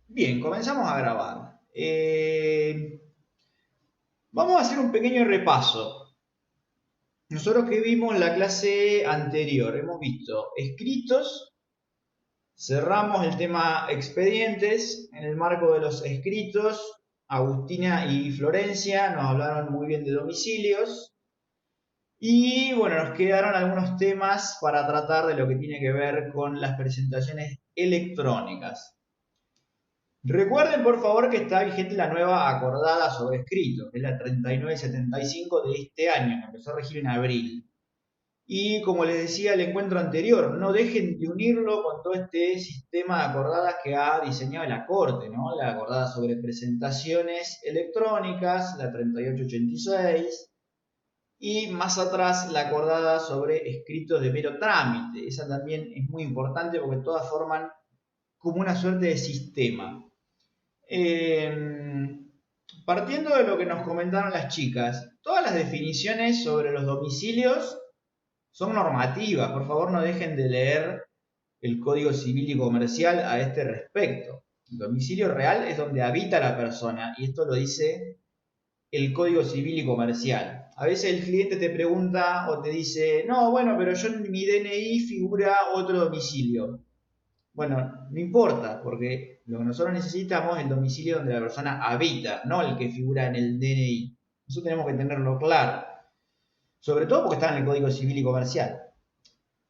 Bien, comenzamos a grabar. Vamos a hacer un pequeño repaso. Nosotros que vimos la clase anterior, hemos visto escritos, cerramos el tema expedientes. En el marco de los escritos, Agustina y Florencia nos hablaron muy bien de domicilios. Y bueno, nos quedaron algunos temas para tratar de lo que tiene que ver con las presentaciones electrónicas. Recuerden por favor que está vigente la nueva acordada sobre escrito, que es la 3975 de este año, que empezó a regir en abril. Y como les decía el encuentro anterior, no dejen de unirlo con todo este sistema de acordadas que ha diseñado la Corte, ¿no? La acordada sobre presentaciones electrónicas, la 3886, y más atrás la acordada sobre escritos de mero trámite. Esa también es muy importante porque todas forman como una suerte de sistema. Eh, Partiendo de lo que nos comentaron las chicas, todas las definiciones sobre los domicilios son normativas. Por favor, no dejen de leer el Código Civil y Comercial a este respecto. El domicilio real es donde habita la persona y esto lo dice el Código Civil y Comercial. A veces el cliente te pregunta o te dice, no, bueno, pero yo en mi DNI figura otro domicilio. Bueno, no importa, porque lo que nosotros necesitamos es el domicilio donde la persona habita, no el que figura en el DNI. Eso tenemos que tenerlo claro. Sobre todo porque está en el Código Civil y Comercial.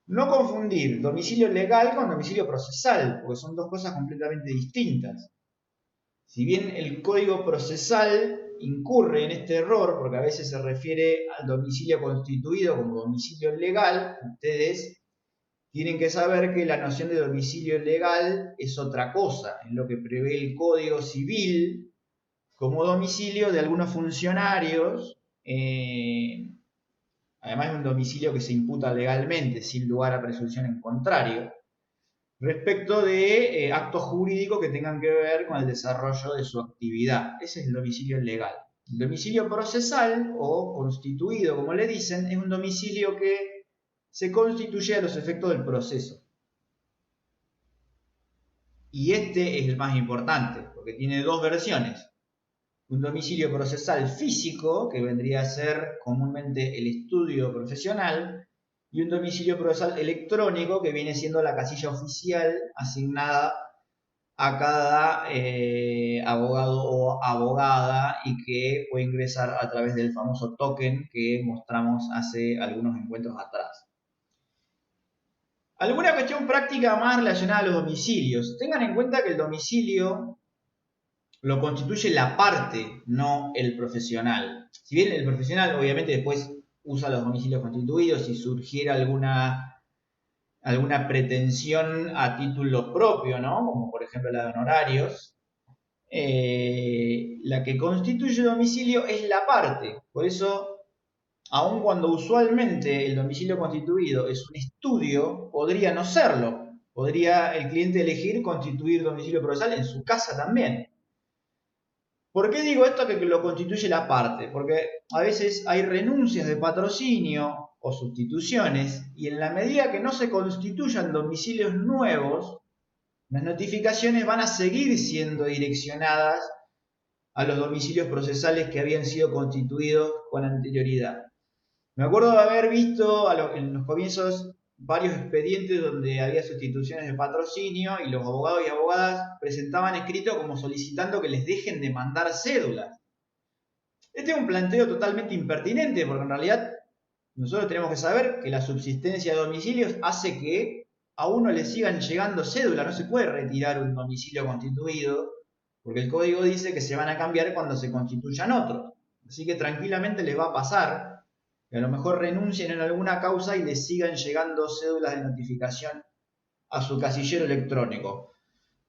No confundir domicilio legal con domicilio procesal, porque son dos cosas completamente distintas. Si bien el Código Procesal incurre en este error, porque a veces se refiere al domicilio constituido como domicilio legal, ustedes tienen que saber que la noción de domicilio legal es otra cosa, en lo que prevé el Código Civil como domicilio de algunos funcionarios, además de un domicilio que se imputa legalmente, sin lugar a presunción en contrario, respecto de actos jurídicos que tengan que ver con el desarrollo de su actividad. Ese es el domicilio legal. El domicilio procesal o constituido, como le dicen, es un domicilio que se constituye a los efectos del proceso. Y este es el más importante, porque tiene dos versiones. Un domicilio procesal físico, que vendría a ser comúnmente el estudio profesional, y un domicilio procesal electrónico, que viene siendo la casilla oficial asignada a cada abogado o abogada y que puede ingresar a través del famoso token que mostramos hace algunos encuentros atrás. ¿Alguna cuestión práctica más relacionada a los domicilios? Tengan en cuenta que el domicilio lo constituye la parte, no el profesional. Si bien el profesional obviamente después usa los domicilios constituidos si surgiera alguna pretensión a título propio, ¿no? Como por ejemplo la de honorarios, la que constituye domicilio es la parte. Por eso, aun cuando usualmente el domicilio constituido es un estudio, podría no serlo. Podría el cliente elegir constituir domicilio procesal en su casa también. ¿Por qué digo esto que lo constituye la parte? Porque a veces hay renuncias de patrocinio o sustituciones y en la medida que no se constituyan domicilios nuevos, las notificaciones van a seguir siendo direccionadas a los domicilios procesales que habían sido constituidos con anterioridad. Me acuerdo de haber visto en los comienzos varios expedientes donde había sustituciones de patrocinio y los abogados y abogadas presentaban escrito como solicitando que les dejen de mandar cédulas. Este es un planteo totalmente impertinente porque en realidad nosotros tenemos que saber que la subsistencia de domicilios hace que a uno le sigan llegando cédulas. No se puede retirar un domicilio constituido porque el código dice que se van a cambiar cuando se constituyan otros. Así que tranquilamente les va a pasar que a lo mejor renuncien en alguna causa y les sigan llegando cédulas de notificación a su casillero electrónico.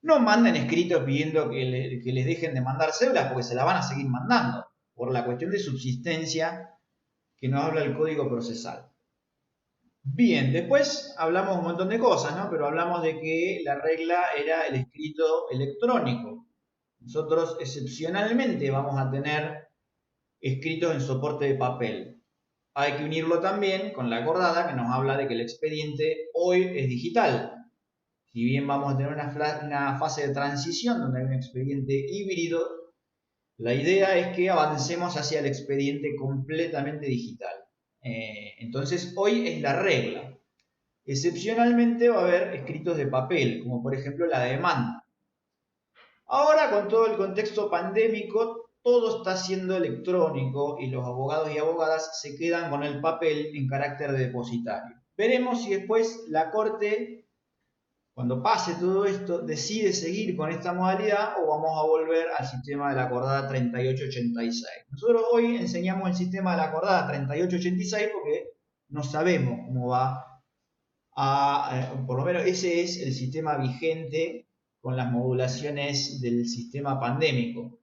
No manden escritos pidiendo que les dejen de mandar cédulas porque se la van a seguir mandando por la cuestión de subsistencia que nos habla el código procesal. Bien, después hablamos un montón de cosas, ¿no? Pero hablamos de que la regla era el escrito electrónico. Nosotros excepcionalmente vamos a tener escritos en soporte de papel. Hay que unirlo también con la acordada que nos habla de que el expediente hoy es digital. si bien vamos a tener una fase de transición donde hay un expediente híbrido, la idea es que avancemos hacia el expediente completamente digital. Entonces, hoy es la regla. Excepcionalmente va a haber escritos de papel, como por ejemplo la demanda. Ahora, con todo el contexto pandémico, todo está siendo electrónico y los abogados y abogadas se quedan con el papel en carácter de depositario. Veremos si después la Corte, cuando pase todo esto, decide seguir con esta modalidad o vamos a volver al sistema de la acordada 3886. Nosotros hoy enseñamos el sistema de la acordada 3886 porque no sabemos cómo va por lo menos ese es el sistema vigente con las modulaciones del sistema pandémico.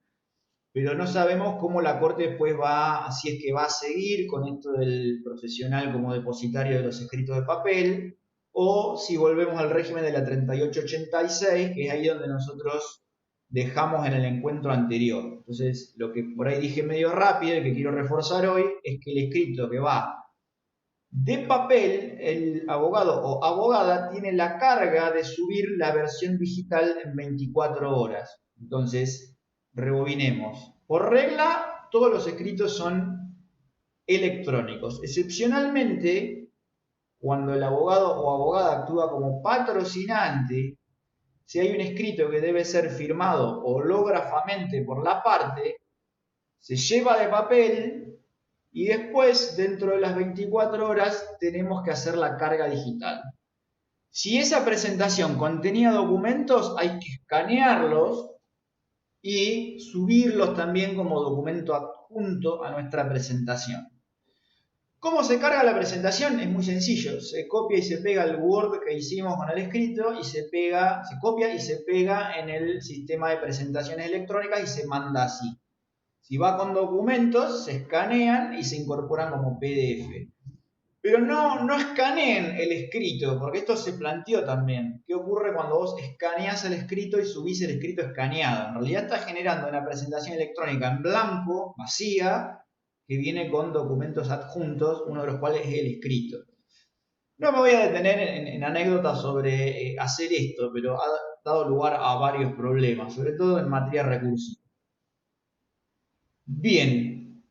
Pero no sabemos cómo la Corte después va, si es que va a seguir con esto del profesional como depositario de los escritos de papel, o si volvemos al régimen de la 3886, que es ahí donde nosotros dejamos en el encuentro anterior. Entonces, lo que por ahí dije medio rápido y que quiero reforzar hoy es que el escrito que va de papel, el abogado o abogada tiene la carga de subir la versión digital en 24 horas. Entonces, rebobinemos. Por regla, todos los escritos son electrónicos. Excepcionalmente, cuando el abogado o abogada actúa como patrocinante, si hay un escrito que debe ser firmado hológrafamente por la parte, se lleva de papel y después, dentro de las 24 horas, tenemos que hacer la carga digital. Si esa presentación contenía documentos, hay que escanearlos y subirlos también como documento adjunto a nuestra presentación. ¿Cómo se carga la presentación? Es muy sencillo. Se copia y se pega el Word que hicimos con el escrito y se copia y se pega en el sistema de presentaciones electrónicas y se manda así. Si va con documentos, se escanean y se incorporan como PDF. Pero no escaneen el escrito, porque esto se planteó también. ¿Qué ocurre cuando vos escaneás el escrito y subís el escrito escaneado? En realidad estás generando una presentación electrónica en blanco, vacía, que viene con documentos adjuntos, uno de los cuales es el escrito. No me voy a detener en anécdotas sobre hacer esto, pero ha dado lugar a varios problemas, sobre todo en materia recursiva. Bien,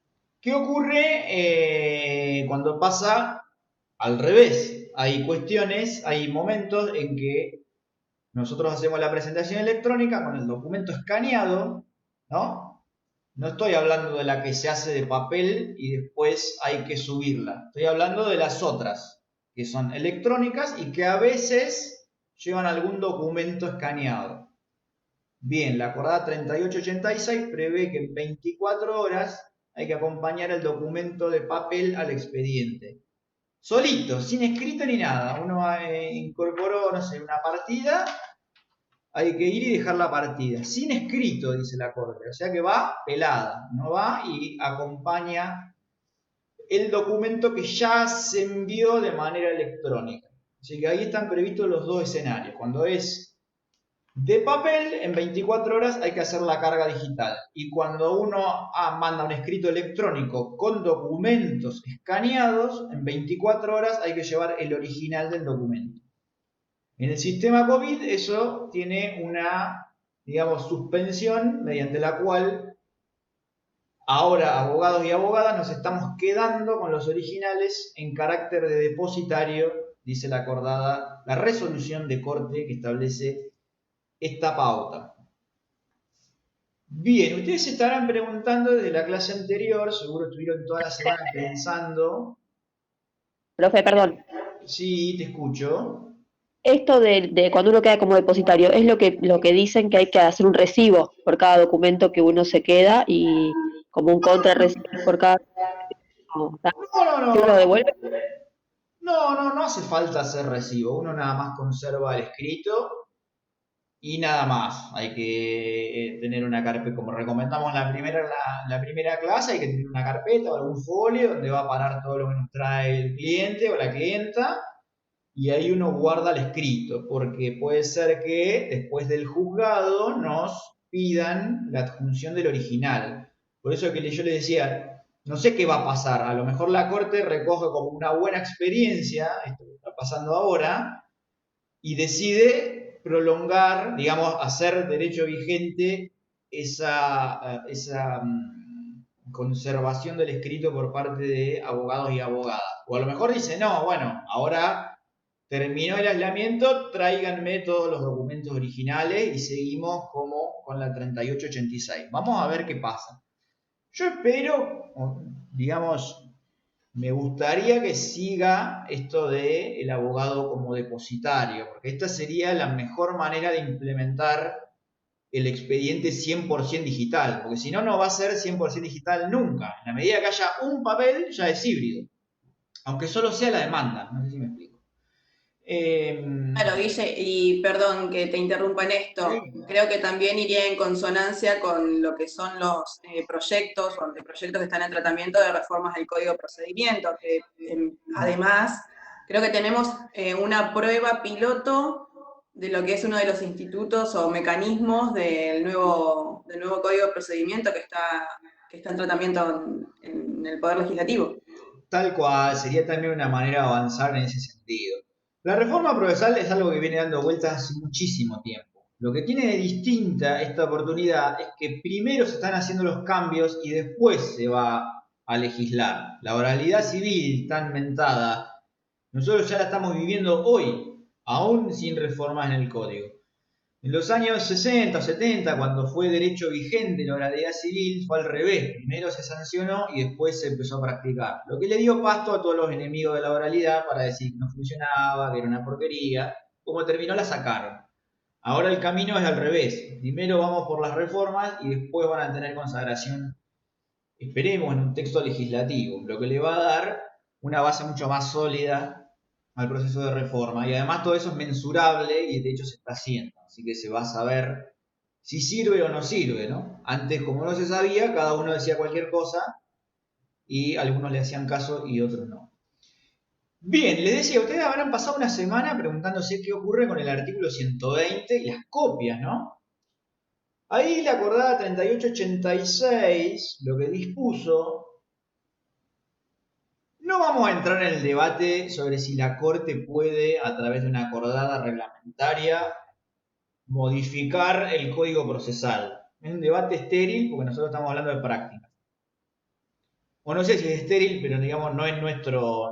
¿qué ocurre cuando pasa al revés? Hay cuestiones, hay momentos en que nosotros hacemos la presentación electrónica con el documento escaneado, ¿no? No estoy hablando de la que se hace de papel y después hay que subirla. Estoy hablando de las otras, que son electrónicas y que a veces llevan algún documento escaneado. Bien, la acordada 3886 prevé que en 24 horas hay que acompañar el documento de papel al expediente. Solito, sin escrito ni nada. Uno incorporó, no sé, una partida, hay que ir y dejar la partida. Sin escrito, dice la Corte. O sea que va pelada, no va y acompaña el documento que ya se envió de manera electrónica. Así que ahí están previstos los dos escenarios. Cuando es de papel, en 24 horas hay que hacer la carga digital. Y cuando uno manda un escrito electrónico con documentos escaneados, en 24 horas hay que llevar el original del documento. En el sistema COVID eso tiene una, digamos, suspensión mediante la cual ahora abogados y abogadas nos estamos quedando con los originales en carácter de depositario, dice la acordada, la resolución de corte que establece esta pauta. Bien, ustedes se estarán preguntando desde la clase anterior, seguro estuvieron toda la semana pensando. Profe, perdón. Sí, te escucho. Esto de cuando uno queda como depositario, es lo que dicen que hay que hacer un recibo por cada documento que uno se queda y como un contrarrecibo por cada. No, No, que uno no, devuelve. no hace falta hacer recibo. Uno nada más conserva el escrito y nada más. Hay que tener una carpeta, como recomendamos la primera clase, hay que tener una carpeta o algún folio donde va a parar todo lo que nos trae el cliente o la clienta. Y ahí uno guarda el escrito, porque puede ser que después del juzgado nos pidan la adjunción del original. Por eso que yo le decía, no sé qué va a pasar, a lo mejor la Corte recoge como una buena experiencia, esto que está pasando ahora, y decide prolongar, digamos, hacer derecho vigente esa conservación del escrito por parte de abogados y abogadas. O a lo mejor dice, no, bueno, ahora terminó el aislamiento, tráiganme todos los documentos originales y seguimos como con la 3886. Vamos a ver qué pasa. Yo espero, digamos, me gustaría que siga esto de el abogado como depositario, porque esta sería la mejor manera de implementar el expediente 100% digital, porque si no, no va a ser 100% digital nunca. En la medida que haya un papel, ya es híbrido, aunque solo sea la demanda, no sé si me explico. Claro, Guille, y perdón que te interrumpa en esto, Sí. creo que también iría en consonancia con lo que son los proyectos o anteproyectos que están en tratamiento de reformas del Código de Procedimiento, que además creo que tenemos una prueba piloto de lo que es uno de los institutos o mecanismos del nuevo Código de Procedimiento que está en tratamiento en el Poder Legislativo. Tal cual, sería también una manera de avanzar en ese sentido. La reforma procesal es algo que viene dando vueltas hace muchísimo tiempo. Lo que tiene de distinta esta oportunidad es que primero se están haciendo los cambios y después se va a legislar. La oralidad civil tan mentada, nosotros ya la estamos viviendo hoy, aún sin reformas en el código. En los años 60 o 70, cuando fue derecho vigente la oralidad civil, fue al revés. Primero se sancionó y después se empezó a practicar. Lo que le dio pasto a todos los enemigos de la oralidad para decir que no funcionaba, que era una porquería. Como terminó, la sacaron. Ahora el camino es al revés. Primero vamos por las reformas y después van a tener consagración, esperemos, en un texto legislativo, lo que le va a dar una base mucho más sólida al proceso de reforma. Y además todo eso es mensurable y de hecho se está haciendo. Así que se va a saber si sirve o no sirve, ¿no? Antes, como no se sabía, cada uno decía cualquier cosa y algunos le hacían caso y otros no. Bien, les decía, ustedes habrán pasado una semana preguntándose qué ocurre con el artículo 120 y las copias, ¿no? Ahí la acordada 3886 lo que dispuso. No vamos a entrar en el debate sobre si la Corte puede, a través de una acordada reglamentaria, modificar el código procesal. Es un debate estéril porque nosotros estamos hablando de prácticas. O no sé si es estéril, pero digamos no es nuestro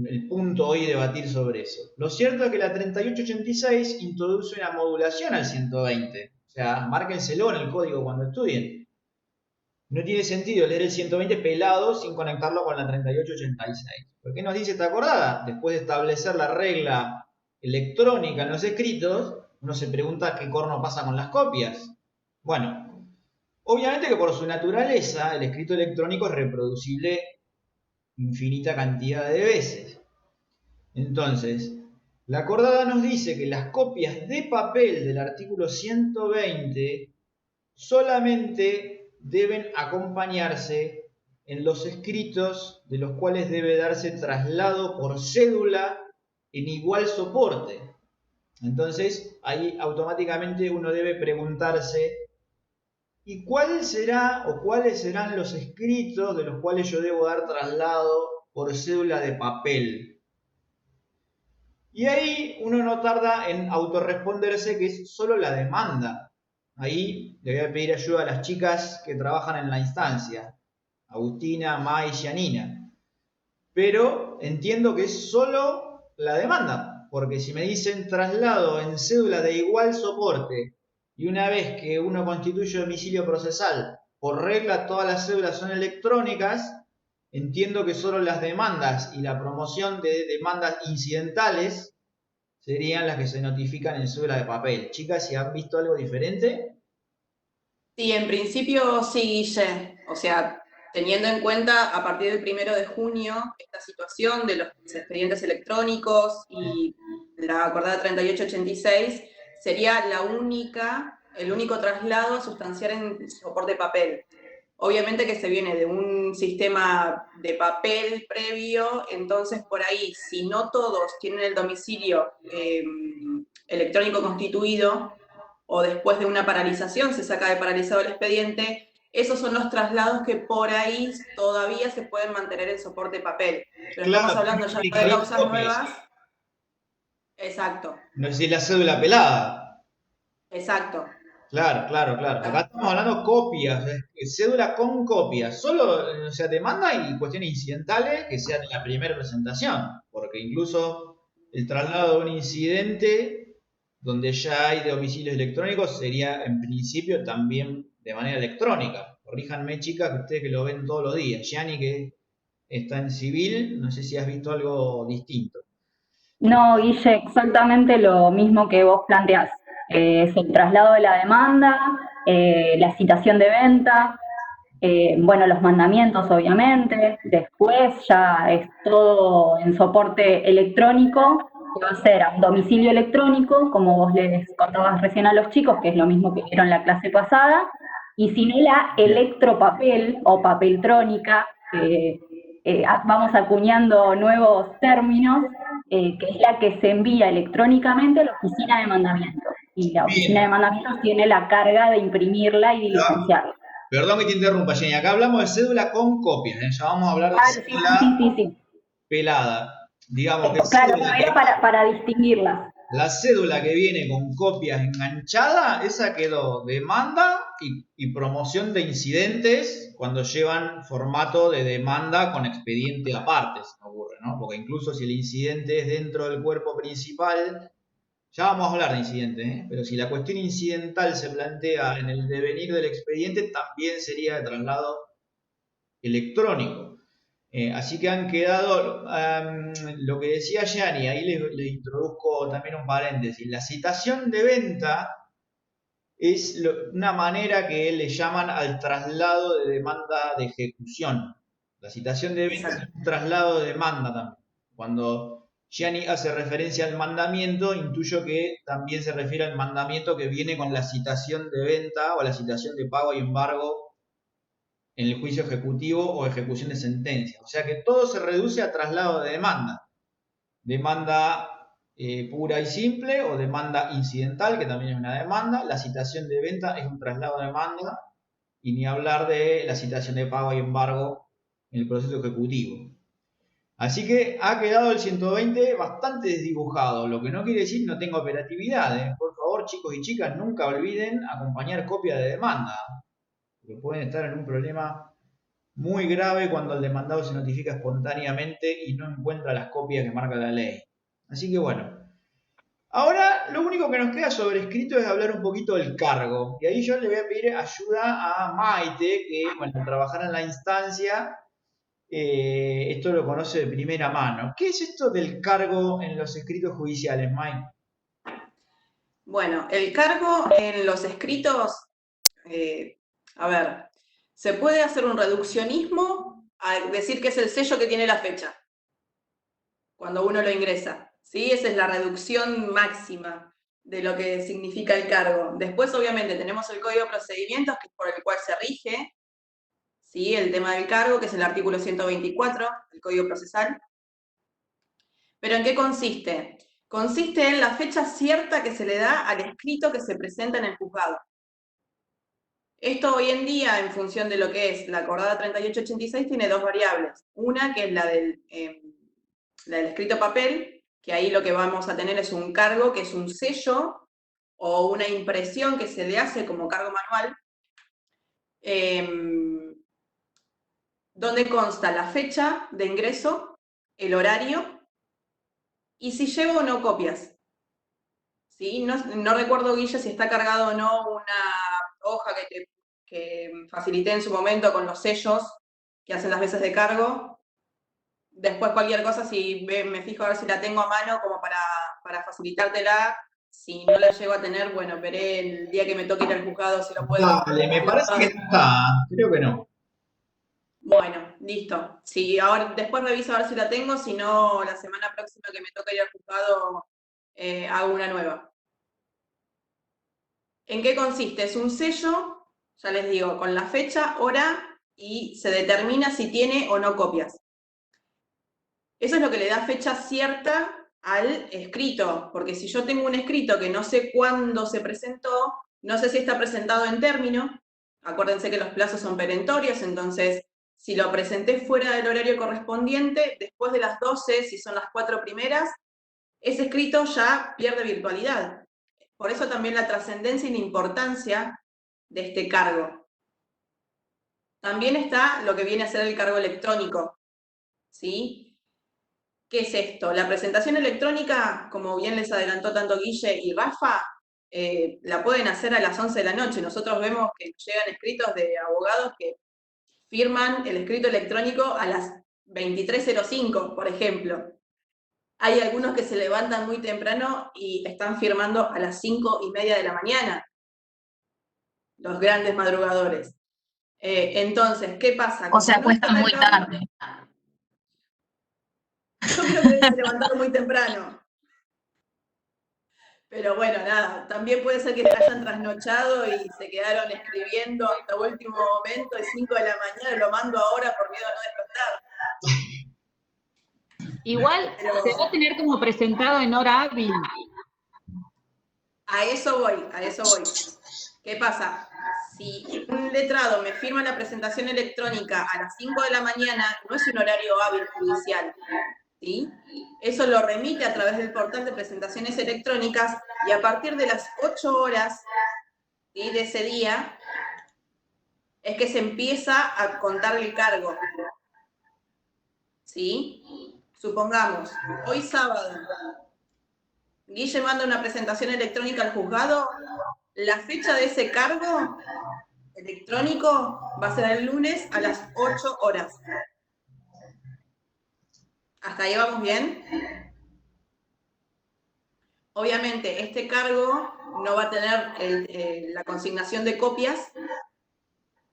el punto hoy debatir sobre eso. Lo cierto es que la 3886 introduce una modulación al 120. O sea, márquenselo en el código cuando estudien. No tiene sentido leer el 120 pelado sin conectarlo con la 3886. ¿Por qué nos dice esta acordada? Después de establecer la regla electrónica en los escritos, uno se pregunta qué corno pasa con las copias. Bueno, obviamente que por su naturaleza el escrito electrónico es reproducible infinita cantidad de veces. Entonces, la acordada nos dice que las copias de papel del artículo 120 solamente deben acompañarse en los escritos de los cuales debe darse traslado por cédula en igual soporte. Entonces, ahí automáticamente uno debe preguntarse, ¿y cuál será o cuáles serán los escritos de los cuales yo debo dar traslado por cédula de papel? Y ahí uno no tarda en autorresponderse que es solo la demanda. Ahí le voy a pedir ayuda a las chicas que trabajan en la instancia, Agustina, Mai y Janina. Pero entiendo que es solo la demanda, porque si me dicen traslado en cédula de igual soporte y una vez que uno constituye domicilio procesal, por regla todas las cédulas son electrónicas, entiendo que solo las demandas y la promoción de demandas incidentales serían las que se notifican en cédula de papel. Chicas, ¿si han visto algo diferente? Sí, en principio sí, Guille. O sea, teniendo en cuenta a partir del 1 de junio esta situación de los expedientes electrónicos y la acordada 3886, sería el único traslado a sustanciar en soporte papel. Obviamente que se viene de un sistema de papel previo, entonces por ahí, si no todos tienen el domicilio electrónico constituido, o después de una paralización se saca de paralizado el expediente, esos son los traslados que por ahí todavía se pueden mantener en soporte papel. Pero Claro, estamos hablando ya de duplicarían causas copias. nuevas. Exacto, No sé si es la cédula pelada. exacto. Claro, claro, claro. Acá estamos hablando copias, cédula con copias. Solo, o sea, demanda y cuestiones incidentales que sean en la primera presentación. Porque incluso el traslado de un incidente donde ya hay domicilios electrónicos sería en principio también de manera electrónica. Corríjanme, chicas, que ustedes que lo ven todos los días. Yani, que está en civil, no sé si has visto algo distinto. No, Guille, exactamente lo mismo que vos planteás. Es el traslado de la demanda, la citación de venta, bueno, los mandamientos obviamente, después ya es todo en soporte electrónico, que va a ser a un domicilio electrónico, como vos les contabas recién a los chicos, que es lo mismo que vieron la clase pasada, y si no la electropapel o papeltrónica, que vamos acuñando nuevos términos, que es la que se envía electrónicamente a la oficina de mandamientos. Y la oficina de Bien. mandamientos tiene la carga de imprimirla y diligenciarla. Perdón que te interrumpa, Jenny. Acá hablamos de cédula con copias, ¿eh? Ya vamos a hablar de Claro, sí, sí, cédula sí, sí, sí. pelada. Digamos que Claro, cédula no que, era para distinguirlas. la cédula que viene con copias enganchadas, esa quedó demanda y promoción de incidentes cuando llevan formato de demanda con expediente aparte, se me ocurre, ¿no? Porque incluso si el incidente es dentro del cuerpo principal, ya vamos a hablar de incidentes, ¿eh? Pero si la cuestión incidental se plantea en el devenir del expediente, también sería de traslado electrónico. Así que han quedado, lo que decía Yani, ahí le introduzco también un paréntesis. La citación de venta es una manera que le llaman al traslado de demanda de ejecución. La citación de venta es Exacto. un traslado de demanda también. Cuando Yani hace referencia al mandamiento, intuyo que también se refiere al mandamiento que viene con la citación de venta o la citación de pago y embargo en el juicio ejecutivo o ejecución de sentencia. O sea que todo se reduce a traslado de demanda. Demanda pura y simple o demanda incidental, que también es una demanda. La citación de venta es un traslado de demanda y ni hablar de la citación de pago y embargo en el proceso ejecutivo. Así que ha quedado el 120 bastante desdibujado, lo que no quiere decir no tenga operatividad. Por favor, chicos y chicas, nunca olviden acompañar copia de demanda, porque pueden estar en un problema muy grave cuando el demandado se notifica espontáneamente y no encuentra las copias que marca la ley. Así que bueno, ahora lo único que nos queda sobre escrito es hablar un poquito del cargo. Y ahí yo le voy a pedir ayuda a Maite, que bueno, al trabajar en la instancia, esto lo conoce de primera mano. ¿Qué es esto del cargo en los escritos judiciales, Maite? Bueno, el cargo en los escritos, a ver, se puede hacer un reduccionismo a decir que es el sello que tiene la fecha cuando uno lo ingresa, ¿sí? Esa es la reducción máxima de lo que significa el cargo. Después, obviamente, tenemos el Código de Procedimientos, que es por el cual se rige, ¿sí? El tema del cargo, que es el artículo 124 del Código Procesal. ¿Pero en qué consiste? Consiste en la fecha cierta que se le da al escrito que se presenta en el juzgado. Esto hoy en día, en función de lo que es la acordada 3886, tiene dos variables. Una, que es la del escrito papel, que ahí lo que vamos a tener es un cargo, que es un sello o una impresión que se le hace como cargo manual, donde consta la fecha de ingreso, el horario y si llevo o no copias. ¿Sí? No recuerdo, Guille, si está cargado o no una hoja que facilité en su momento con los sellos que hacen las veces de cargo. Después cualquier cosa, si me fijo a ver si la tengo a mano como para facilitártela. Si no la llego a tener, bueno, veré el día que me toque ir al juzgado si lo puedo. Dale, me Si lo parece puedo que hacer. no está, creo que no. Bueno, listo. Si ahora después reviso a ver si la tengo, si no, la semana próxima que me toque ir al juzgado, hago una nueva. ¿En qué consiste? Es un sello, ya les digo, con la fecha, hora y se determina si tiene o no copias. Eso es lo que le da fecha cierta al escrito, porque si yo tengo un escrito que no sé cuándo se presentó, no sé si está presentado en término, acuérdense que los plazos son perentorios, entonces si lo presenté fuera del horario correspondiente, después de las 12, si son las 4 primeras, ese escrito ya pierde virtualidad. Por eso también la trascendencia y la importancia de este cargo. También está lo que viene a ser el cargo electrónico, ¿sí? ¿Qué es esto? La presentación electrónica, como bien les adelantó tanto Guille y Rafa, la pueden hacer a las 11 de la noche. Nosotros vemos que llegan escritos de abogados que firman el escrito electrónico a las 23:05, por ejemplo. Hay algunos que se levantan muy temprano y están firmando a las 5:30 de la mañana, los grandes madrugadores. Entonces, ¿qué pasa? O se acuestan muy tarde. Yo creo que deben levantar muy temprano. Pero bueno, nada, también puede ser que se hayan trasnochado y se quedaron escribiendo hasta último momento, y 5 de la mañana lo mando ahora por miedo a no despertar. Igual Pero se va a tener como presentado en hora hábil. a eso voy. ¿Qué pasa? Si un letrado me firma la presentación electrónica a las 5 de la mañana, no es un horario hábil judicial, ¿sí? Eso lo remite a través del portal de presentaciones electrónicas y a partir de las 8 horas, ¿sí?, de ese día es que se empieza a contar el cargo, ¿sí? Supongamos, hoy sábado, Guille manda una presentación electrónica al juzgado, la fecha de ese cargo electrónico va a ser el lunes a las 8 horas. ¿Hasta ahí vamos bien? Obviamente, este cargo no va a tener la consignación de copias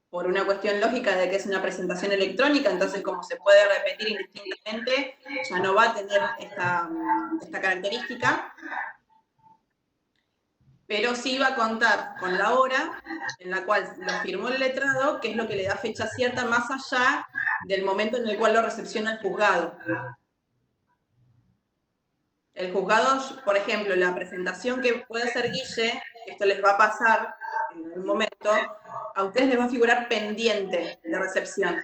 por una cuestión lógica de que es una presentación electrónica, entonces como se puede repetir indistintamente, ya no va a tener esta característica, pero sí va a contar con la hora en la cual lo firmó el letrado, que es lo que le da fecha cierta más allá del momento en el cual lo recepciona el juzgado. El juzgado, por ejemplo, la presentación que puede hacer Guille, esto les va a pasar en un momento, a ustedes les va a figurar pendiente de recepción.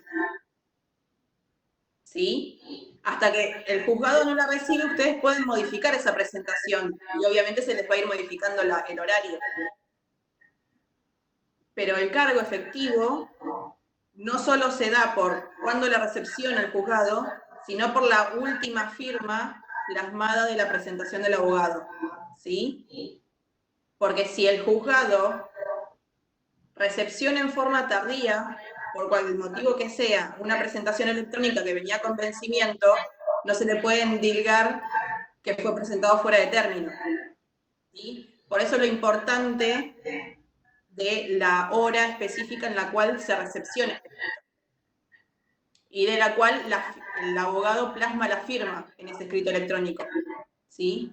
¿Sí? Hasta que el juzgado no la recibe, ustedes pueden modificar esa presentación y obviamente se les va a ir modificando el horario. Pero el cargo efectivo no solo se da por cuando la recepciona el juzgado, sino por la última firma plasmada de la presentación del abogado, ¿sí? Porque si el juzgado recepciona en forma tardía, por cualquier motivo que sea, una presentación electrónica que venía con vencimiento, no se le puede endilgar que fue presentado fuera de término, ¿sí? Por eso lo importante de la hora específica en la cual se recepciona este escrito, y de la cual el abogado plasma la firma en ese escrito electrónico, ¿sí?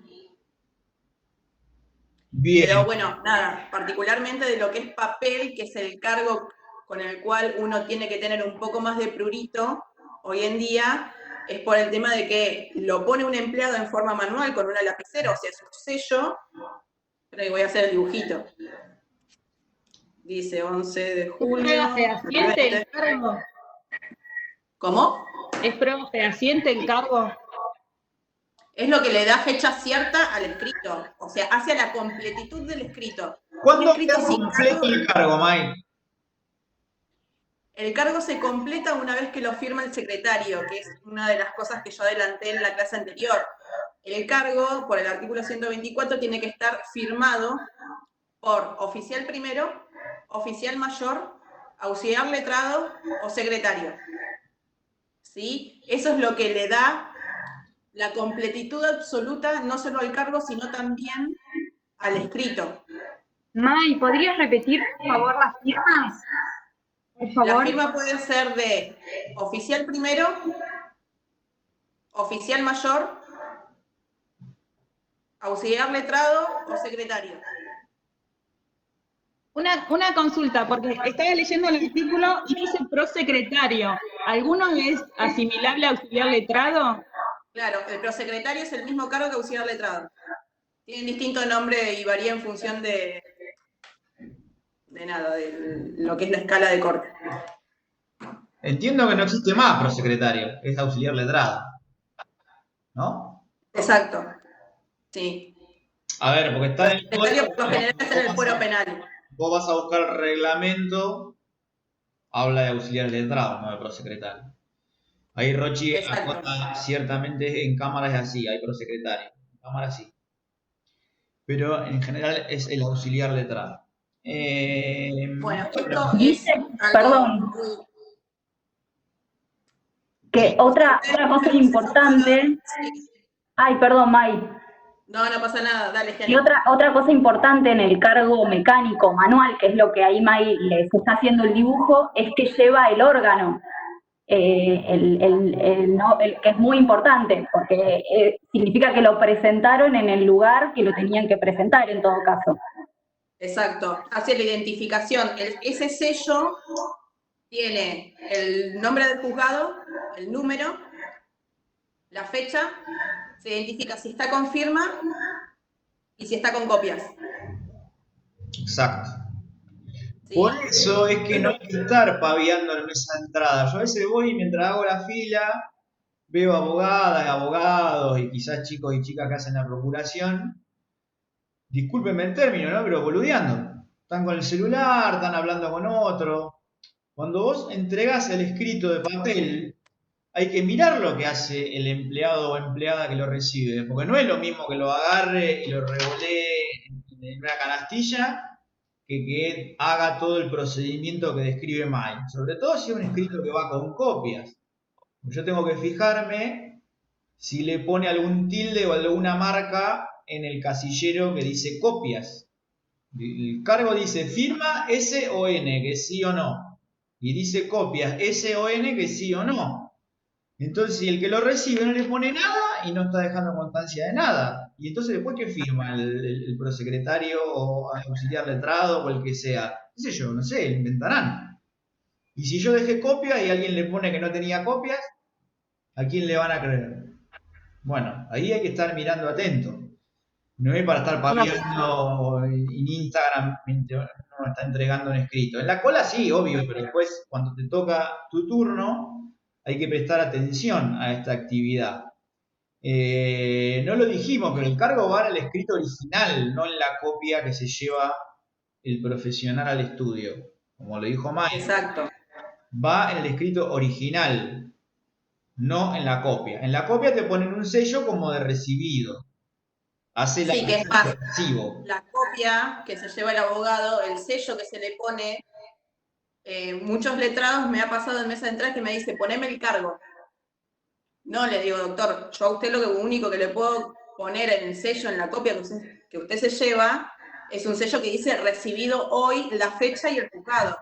Bien. Pero bueno, nada, particularmente de lo que es papel, que es el cargo con el cual uno tiene que tener un poco más de prurito hoy en día, es por el tema de que lo pone un empleado en forma manual con una lapicera, o sea, es un sello, pero ahí voy a hacer el dibujito. Dice 11 de ¿Es julio. prueba fehaciente el cargo? ¿Cómo? ¿Es prueba fehaciente el cargo? Es lo que le da fecha cierta al escrito, o sea, hacia la completitud del escrito. ¿Cuándo Un escrito queda sin completo cargo, el cargo, May? el cargo se completa una vez que lo firma el secretario, que es una de las cosas que yo adelanté en la clase anterior. El cargo, por el artículo 124, tiene que estar firmado por oficial primero, oficial mayor, auxiliar letrado o secretario, ¿sí? Eso es lo que le da la completitud absoluta, no solo al cargo, sino también al escrito. May, ¿podrías repetir, por favor, las firmas? Por La favor. firma puede ser de oficial primero, oficial mayor, auxiliar letrado o secretario. Una consulta, porque estaba leyendo el artículo y dice prosecretario. ¿Alguno es asimilable a auxiliar letrado? Claro, el prosecretario es el mismo cargo que auxiliar letrado. Tienen distinto nombre y varía en función de lo que es la escala de corte. Entiendo que no existe más prosecretario, es auxiliar letrado. ¿No? Exacto. Sí. A ver, porque está en el Secretario código. por lo general es en el fuero penal. Vos vas a buscar el reglamento, habla de auxiliar letrado, no de prosecretario. Ahí Rochi Exacto. acota, ciertamente en cámara es así, hay prosecretario. En cámara sí. Pero en general es el auxiliar letrado. Bueno, Bueno, esto es Dice, algo perdón, muy... que Sí, otra cosa importante, sí. ay, perdón, May, No, no pasa nada, dale, y Jenny. otra cosa importante en el cargo mecánico manual, que es lo que ahí May les está haciendo el dibujo, es que lleva el órgano, que es muy importante, porque significa que lo presentaron en el lugar que lo tenían que presentar en todo caso. Exacto, hace la identificación. Ese sello tiene el nombre del juzgado, el número, la fecha, se identifica si está con firma y si está con copias. exacto. ¿Sí? Por eso es que no hay que estar paviando en mesa de entrada. Yo a veces voy y mientras hago la fila, veo abogadas, abogados y quizás chicos y chicas que hacen la procuración. Discúlpenme el término, ¿no? Pero boludeando. Están con el celular, están hablando con otro. Cuando vos entregás el escrito de papel, hay que mirar lo que hace el empleado o empleada que lo recibe, porque no es lo mismo que lo agarre y lo revolee en una canastilla que haga todo el procedimiento que describe Mike. Sobre todo si es un escrito que va con copias. Yo tengo que fijarme si le pone algún tilde o alguna marca en el casillero que dice copias. El cargo dice firma S o N, que sí o no. Y dice copias S o N, que sí o no. Entonces, si el que lo recibe no le pone nada y no está dejando constancia de nada. Y entonces, después que firma el prosecretario o auxiliar letrado o el que sea, qué sé yo, no sé, lo inventarán. Y si yo dejé copias y alguien le pone que no tenía copias, ¿a quién le van a creer? Bueno, ahí hay que estar mirando atento. No es para estar paviando en Instagram mientras uno está entregando un escrito. En la cola sí, obvio, pero después cuando te toca tu turno hay que prestar atención a esta actividad. No lo dijimos, pero el cargo va en el escrito original, no en la copia que se lleva el profesional al estudio. Como lo dijo Mike, Exacto. va en el escrito original, no en la copia. En la copia te ponen un sello como de recibido. Hace la Sí, que es más, recibo. la copia que se lleva el abogado, el sello que se le pone, muchos letrados me ha pasado en mesa de entrada que me dice, poneme el cargo. No, le digo, doctor, yo a usted lo único que le puedo poner en el sello, en la copia que usted se lleva, es un sello que dice recibido hoy, la fecha y el juzgado.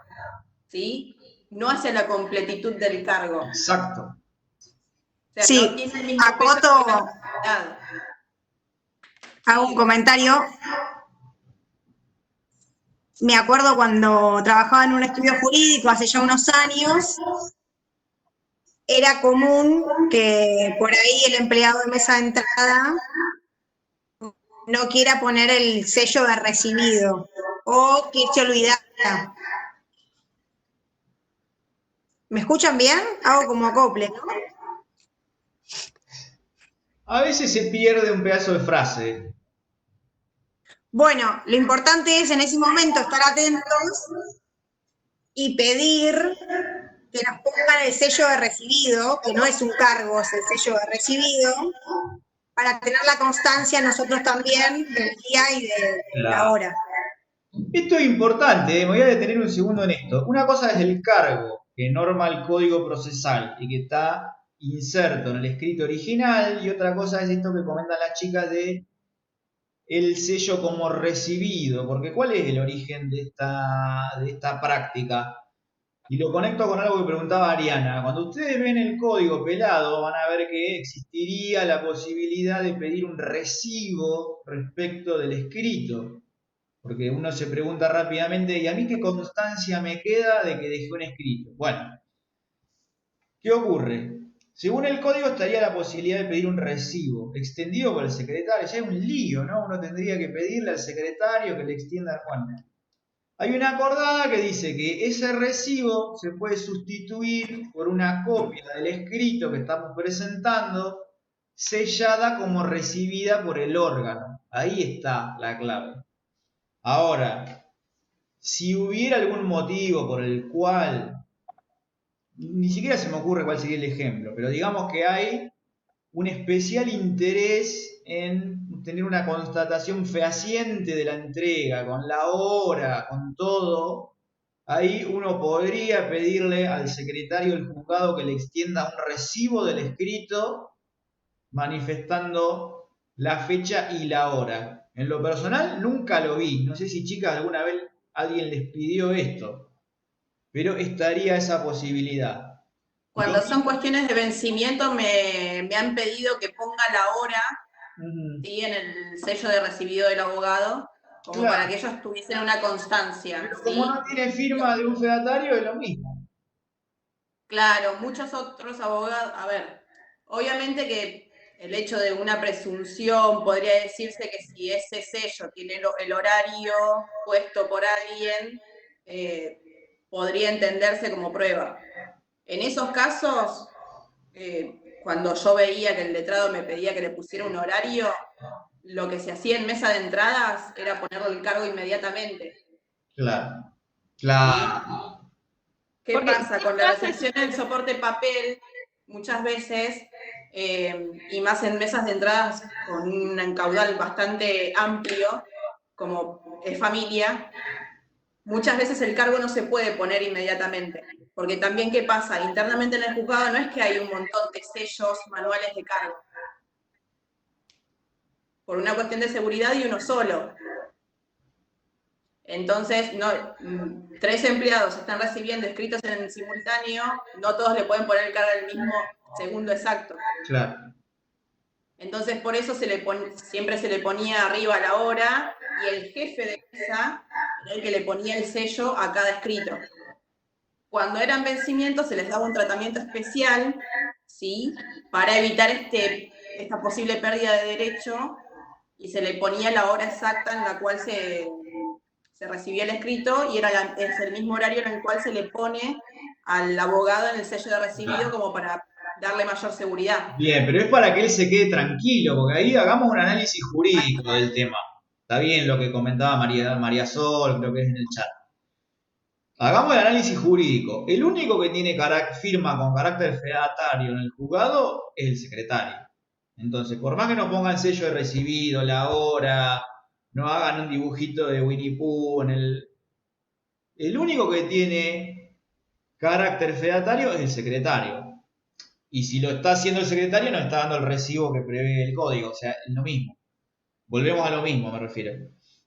¿Sí? No hace la completitud del cargo. Exacto. O sea, Sí, no tiene el mismo acoto, peso que la completitud. hago un comentario. Me acuerdo cuando trabajaba en un estudio jurídico hace ya unos años, era común que por ahí el empleado de mesa de entrada no quiera poner el sello de recibido o que se olvidara. ¿Me escuchan bien? Hago como acople, ¿no? A veces se pierde un pedazo de frase. Bueno, lo importante es en ese momento estar atentos y pedir que nos pongan el sello de recibido, que no es un cargo, es el sello de recibido, para tener la constancia nosotros también del día y de la hora. Esto es importante, me voy a detener un segundo en esto. Una cosa es el cargo que norma el código procesal y que está inserto en el escrito original, y otra cosa es esto que comentan las chicas de el sello como recibido, porque ¿cuál es el origen de esta práctica? Y lo conecto con algo que preguntaba Ariana. Cuando ustedes ven el código pelado, van a ver que existiría la posibilidad de pedir un recibo respecto del escrito. Porque uno se pregunta rápidamente, ¿y a mí qué constancia me queda de que dejé un escrito? Bueno, ¿qué ocurre? Según el código estaría la posibilidad de pedir un recibo extendido por el secretario. Ya es un lío, ¿no? Uno tendría que pedirle al secretario que le extienda. Bueno, hay una acordada que dice que ese recibo se puede sustituir por una copia del escrito que estamos presentando sellada como recibida por el órgano. Ahí está la clave. Ahora, si hubiera algún motivo por el cual, ni siquiera se me ocurre cuál sería el ejemplo, pero digamos que hay un especial interés en tener una constatación fehaciente de la entrega, con la hora, con todo, ahí uno podría pedirle al secretario del juzgado que le extienda un recibo del escrito manifestando la fecha y la hora. En lo personal nunca lo vi, no sé si chicas alguna vez alguien les pidió esto, pero estaría esa posibilidad. Cuando son cuestiones de vencimiento me han pedido que ponga la hora, ¿sí?, en el sello de recibido del abogado, como Claro, para que ellos tuviesen una constancia. pero ¿sí? como no tiene firma de un fedatario es lo mismo. Claro, muchos otros abogados, a ver, obviamente que el hecho de una presunción podría decirse que si ese sello tiene el horario puesto por alguien, podría entenderse como prueba. En esos casos, cuando yo veía que el letrado me pedía que le pusiera un horario, lo que se hacía en mesa de entradas era ponerle el cargo inmediatamente. Claro, ¿Sí? claro. ¿Qué Porque, pasa? Con la recepción del soporte papel, muchas veces, y más en mesas de entradas con un caudal bastante amplio, como es familia, muchas veces el cargo no se puede poner inmediatamente. Porque también, ¿qué pasa? Internamente en el juzgado no es que hay un montón de sellos manuales de cargo. Por una cuestión de seguridad y uno solo. Entonces, no, 3 empleados están recibiendo escritos en simultáneo, no todos le pueden poner el cargo en el mismo segundo exacto. Claro. Entonces, por eso siempre se le ponía arriba la hora y el jefe de mesa era el que le ponía el sello a cada escrito. Cuando eran vencimientos se les daba un tratamiento especial, ¿sí?, para evitar esta posible pérdida de derecho, y se le ponía la hora exacta en la cual se recibía el escrito, y es el mismo horario en el cual se le pone al abogado en el sello de recibido, como para darle mayor seguridad. Bien, pero es para que él se quede tranquilo, porque ahí hagamos un análisis jurídico del tema. Está bien lo que comentaba María Sol, creo que es en el chat. Hagamos el análisis jurídico. El único que tiene firma con carácter fedatario en el juzgado es el secretario. Entonces, por más que nos pongan sello de recibido, la hora, no hagan un dibujito de Winnie Pooh en el único que tiene carácter fedatario es el secretario. Y si lo está haciendo el secretario, nos está dando el recibo que prevé el código. O sea, es lo mismo. Volvemos a lo mismo, me refiero.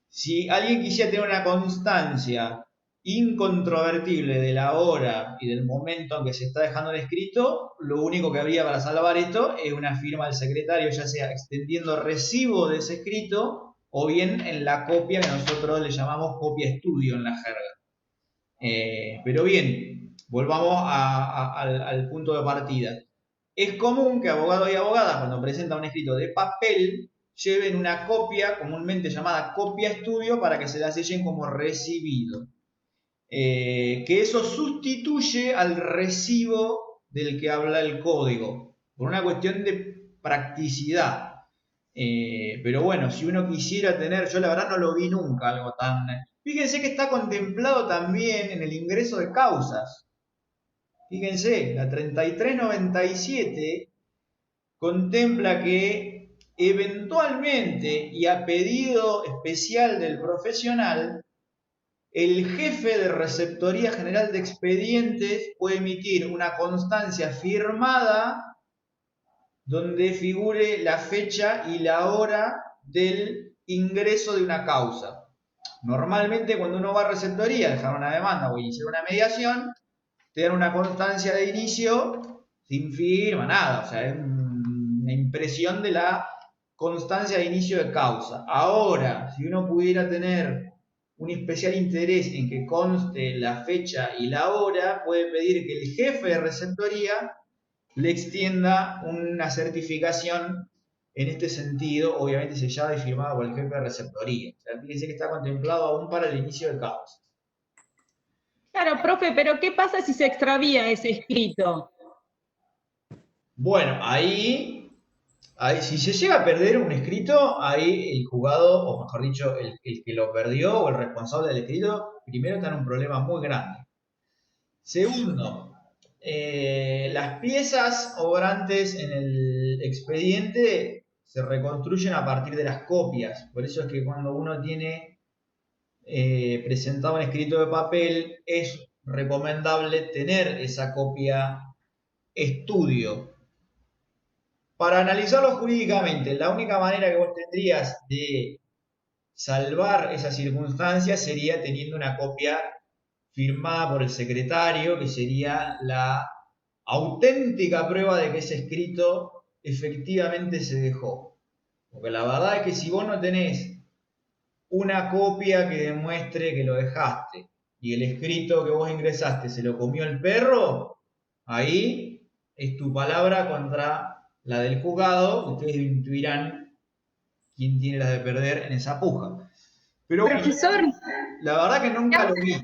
Si alguien quisiera tener una constancia incontrovertible de la hora y del momento en que se está dejando el escrito, lo único que habría para salvar esto es una firma del secretario, ya sea extendiendo recibo de ese escrito o bien en la copia que nosotros le llamamos copia estudio en la jerga. Pero bien, volvamos al punto de partida. Es común que abogados y abogadas, cuando presentan un escrito de papel, lleven una copia, comúnmente llamada copia estudio, para que se la sellen como recibido. Que eso sustituye al recibo del que habla el código, por una cuestión de practicidad. Pero bueno, si uno quisiera tener, yo la verdad no lo vi nunca algo tan... Fíjense que está contemplado también en el ingreso de causas. Fíjense, la 3397 contempla que eventualmente y a pedido especial del profesional, el jefe de Receptoría General de Expedientes puede emitir una constancia firmada donde figure la fecha y la hora del ingreso de una causa. Normalmente cuando uno va a Receptoría a dejar una demanda o iniciar una mediación, te dan una constancia de inicio sin firma, nada, o sea, es una impresión de la constancia de inicio de causa. Ahora, si uno pudiera tener un especial interés en que conste la fecha y la hora, puede pedir que el jefe de receptoría le extienda una certificación en este sentido, obviamente sellada y firmada por el jefe de receptoría. O sea, fíjense que está contemplado aún para el inicio de causa. Claro, profe, pero ¿qué pasa si se extravía ese escrito? Bueno, ahí Ahí, si se llega a perder un escrito, ahí el juzgado, o mejor dicho, el que lo perdió o el responsable del escrito, primero está en un problema muy grande. Segundo, las piezas obrantes en el expediente se reconstruyen a partir de las copias. Por eso es que cuando uno tiene presentado un escrito de papel, es recomendable tener esa copia estudio. Para analizarlo jurídicamente, la única manera que vos tendrías de salvar esa circunstancia sería teniendo una copia firmada por el secretario, que sería la auténtica prueba de que ese escrito efectivamente se dejó. Porque la verdad es que si vos no tenés una copia que demuestre que lo dejaste y el escrito que vos ingresaste se lo comió el perro, ahí es tu palabra contra la del juzgado. Ustedes intuirán quién tiene las de perder en esa puja. Pero bueno, Profesor, la verdad que nunca lo vi.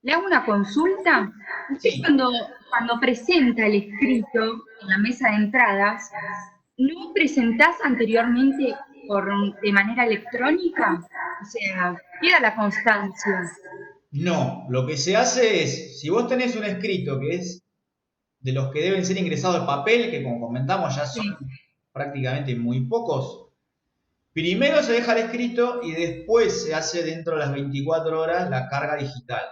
le hago una consulta. Usted Sí. cuando presenta el escrito en la mesa de entradas, ¿no presentás anteriormente de manera electrónica? O sea, queda la constancia. No, lo que se hace es, si vos tenés un escrito que es de los que deben ser ingresados de papel, que como comentamos ya son prácticamente muy pocos, primero se deja el escrito y después se hace dentro de las 24 horas la carga digital.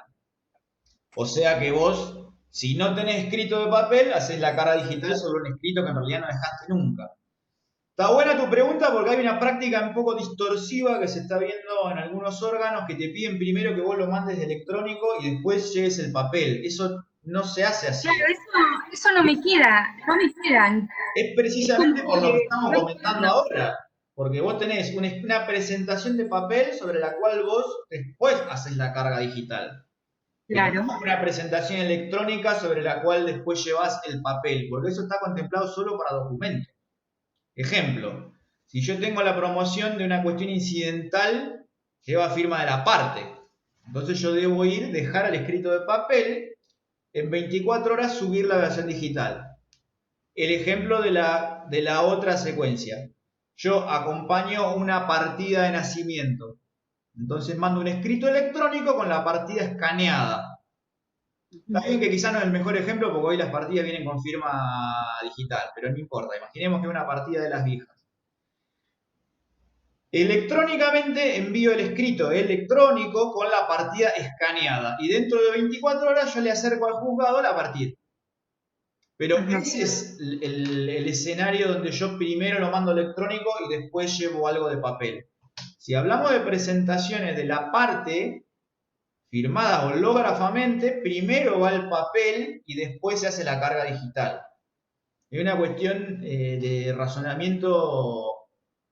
O sea que vos, si no tenés escrito de papel, haces la carga digital sobre un escrito que en realidad no dejaste nunca. Está buena tu pregunta porque hay una práctica un poco distorsiva que se está viendo en algunos órganos que te piden primero que vos lo mandes de electrónico y después lleves el papel. Eso no se hace así. Claro, eso no me queda. Es precisamente por lo que estamos no comentando entiendo. ahora. Porque vos tenés una presentación de papel sobre la cual vos después haces la carga digital. Claro. No una presentación electrónica sobre la cual después llevas el papel, porque eso está contemplado solo para documentos. Ejemplo, si yo tengo la promoción de una cuestión incidental, lleva firma de la parte. Entonces yo debo ir, dejar el escrito de papel, en 24 horas subir la versión digital. El ejemplo de la otra secuencia. Yo acompaño una partida de nacimiento. Entonces mando un escrito electrónico con la partida escaneada. Está bien que quizás no es el mejor ejemplo porque hoy las partidas vienen con firma digital, pero no importa. Imaginemos que es una partida de las viejas. Electrónicamente envío el escrito electrónico con la partida escaneada y dentro de 24 horas yo le acerco al juzgado la partida. Pero ese es el escenario donde yo primero lo mando electrónico y después llevo algo de papel. Si hablamos de presentaciones de la parte firmada hológrafamente, primero va el papel y después se hace la carga digital. Es una cuestión de razonamiento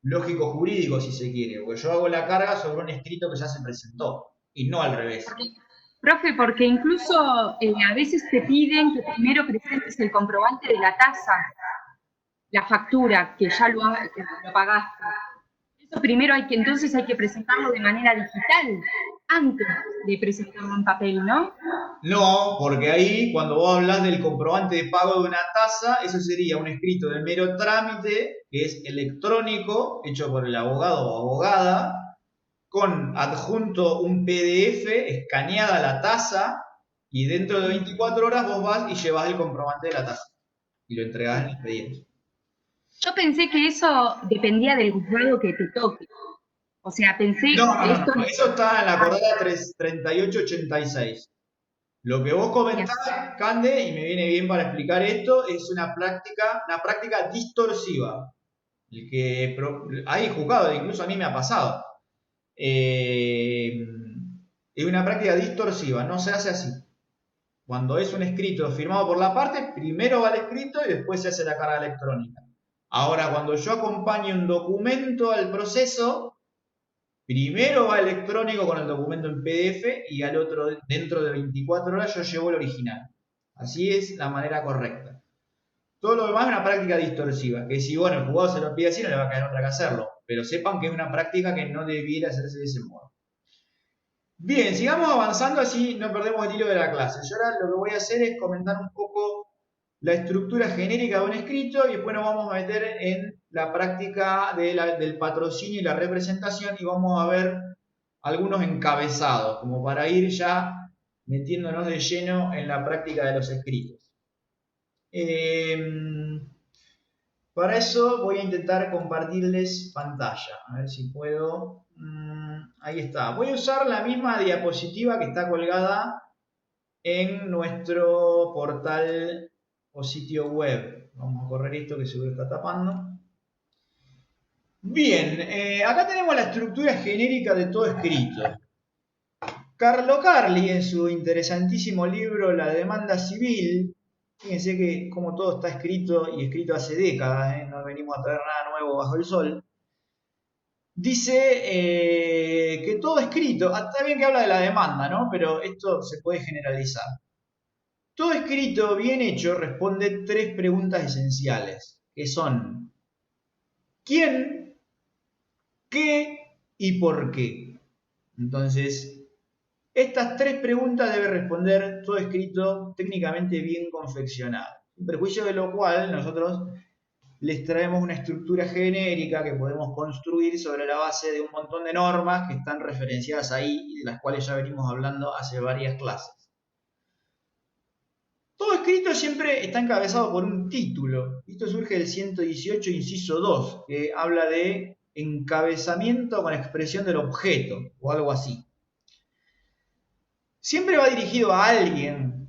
lógico-jurídico, si se quiere, porque yo hago la carga sobre un escrito que ya se presentó, y no al revés. Profe, porque incluso a veces te piden que primero presentes el comprobante de la tasa, la factura, que ya lo pagaste. Eso primero entonces hay que presentarlo de manera digital, antes de presentarlo en papel, ¿no? No, porque ahí cuando vos hablas del comprobante de pago de una tasa, eso sería un escrito de mero trámite, que es electrónico, hecho por el abogado o abogada, con adjunto un PDF, escaneada la tasa, y dentro de 24 horas vos vas y llevas el comprobante de la tasa y lo entregás en el expediente. Yo pensé que eso dependía del juzgado que te toque. O sea, pensé que esto... No, eso está en la acordada 3886. Lo que vos comentás, Cande, y me viene bien para explicar esto, es una práctica distorsiva. Hay juzgado, incluso a mí me ha pasado. Es una práctica distorsiva, no se hace así. Cuando es un escrito firmado por la parte, primero va el escrito y después se hace la carga electrónica. Ahora, cuando yo acompaño un documento al proceso, primero va electrónico con el documento en PDF y al otro, dentro de 24 horas, yo llevo el original. Así es la manera correcta. Todo lo demás es una práctica distorsiva, que si bueno, el juzgado se lo pide así, no le va a quedar otra que hacerlo. Pero sepan que es una práctica que no debiera hacerse de ese modo. Bien, sigamos avanzando, así no perdemos el hilo de la clase. Yo ahora lo que voy a hacer es comentar un poco la estructura genérica de un escrito y después nos vamos a meter en la práctica del patrocinio y la representación y vamos a ver algunos encabezados, como para ir ya metiéndonos de lleno en la práctica de los escritos. Para eso voy a intentar compartirles pantalla, a ver si puedo. Ahí está. Voy a usar la misma diapositiva que está colgada en nuestro portal o sitio web. Vamos a correr esto que seguro está tapando. Bien, acá tenemos la estructura genérica de todo escrito. Carlo Carli, en su interesantísimo libro La demanda civil, fíjense que como todo está escrito y escrito hace décadas, no venimos a traer nada nuevo bajo el sol, dice que todo escrito, está bien que habla de la demanda, ¿no? Pero esto se puede generalizar. Todo escrito bien hecho responde 3 preguntas esenciales, que son ¿quién?, ¿qué? Y ¿por qué? Entonces, estas 3 preguntas debe responder todo escrito técnicamente bien confeccionado. En perjuicio de lo cual, nosotros les traemos una estructura genérica que podemos construir sobre la base de un montón de normas que están referenciadas ahí y de las cuales ya venimos hablando hace varias clases. Todo escrito siempre está encabezado por un título. Esto surge del 118, inciso 2, que habla de encabezamiento con expresión del objeto, o algo así. Siempre va dirigido a alguien.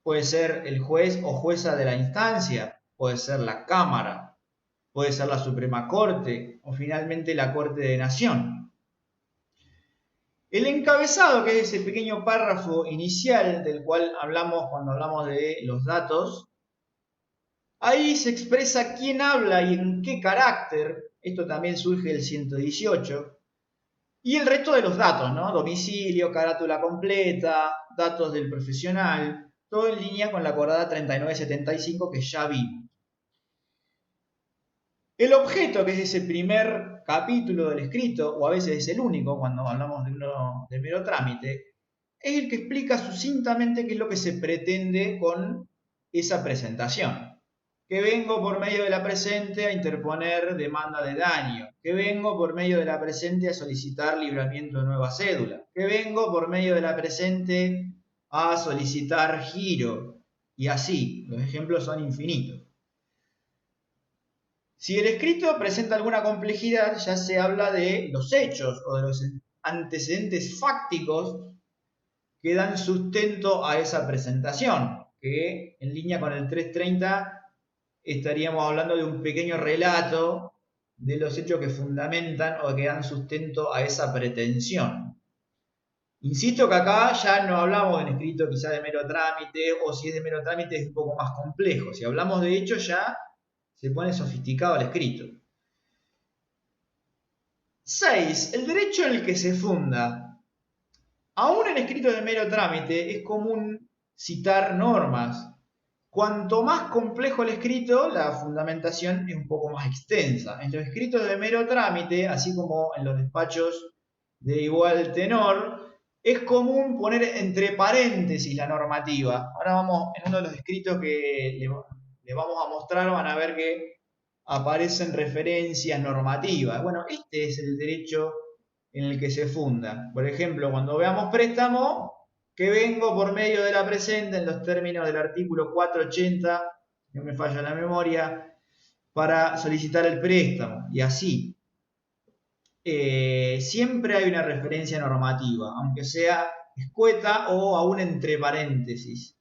Puede ser el juez o jueza de la instancia, puede ser la Cámara, puede ser la Suprema Corte, o finalmente la Corte de Nación. El encabezado, que es ese pequeño párrafo inicial del cual hablamos cuando hablamos de los datos, ahí se expresa quién habla y en qué carácter. Esto también surge del 118. Y el resto de los datos, ¿no? Domicilio, carátula completa, datos del profesional, todo en línea con la acordada 3975 que ya vimos. El objeto, que es ese primer capítulo del escrito, o a veces es el único cuando hablamos de uno de mero trámite, es el que explica sucintamente qué es lo que se pretende con esa presentación. Que vengo por medio de la presente a interponer demanda de daño, que vengo por medio de la presente a solicitar libramiento de nueva cédula, que vengo por medio de la presente a solicitar giro, y así, los ejemplos son infinitos. Si el escrito presenta alguna complejidad, ya se habla de los hechos o de los antecedentes fácticos que dan sustento a esa presentación, que en línea con el 330 estaríamos hablando de un pequeño relato de los hechos que fundamentan o que dan sustento a esa pretensión. Insisto que acá ya no hablamos de un escrito quizá de mero trámite, o si es de mero trámite es un poco más complejo. Si hablamos de hechos ya se pone sofisticado el escrito. 6. El derecho en el que se funda. Aún en escritos de mero trámite es común citar normas. Cuanto más complejo el escrito, la fundamentación es un poco más extensa. En los escritos de mero trámite, así como en los despachos de igual tenor, es común poner entre paréntesis la normativa. Ahora vamos, en uno de los escritos que les vamos a mostrar, van a ver que aparecen referencias normativas. Bueno, este es el derecho en el que se funda. Por ejemplo, cuando veamos préstamo, que vengo por medio de la presente en los términos del artículo 480, no me falla la memoria, para solicitar el préstamo, y así. Siempre hay una referencia normativa, aunque sea escueta o aún entre paréntesis.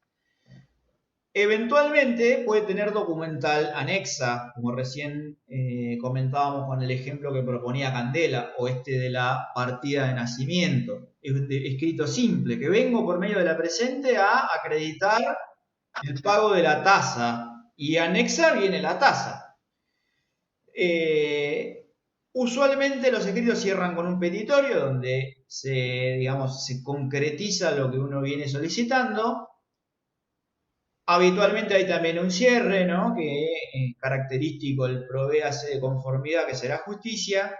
Eventualmente puede tener documental anexa, como recién comentábamos con el ejemplo que proponía Candela, o este de la partida de nacimiento. Escrito simple, que vengo por medio de la presente a acreditar el pago de la tasa, y anexa viene la tasa. Usualmente los escritos cierran con un petitorio donde se concretiza lo que uno viene solicitando. Habitualmente hay también un cierre, ¿no?, que es característico del provéase de conformidad, que será justicia,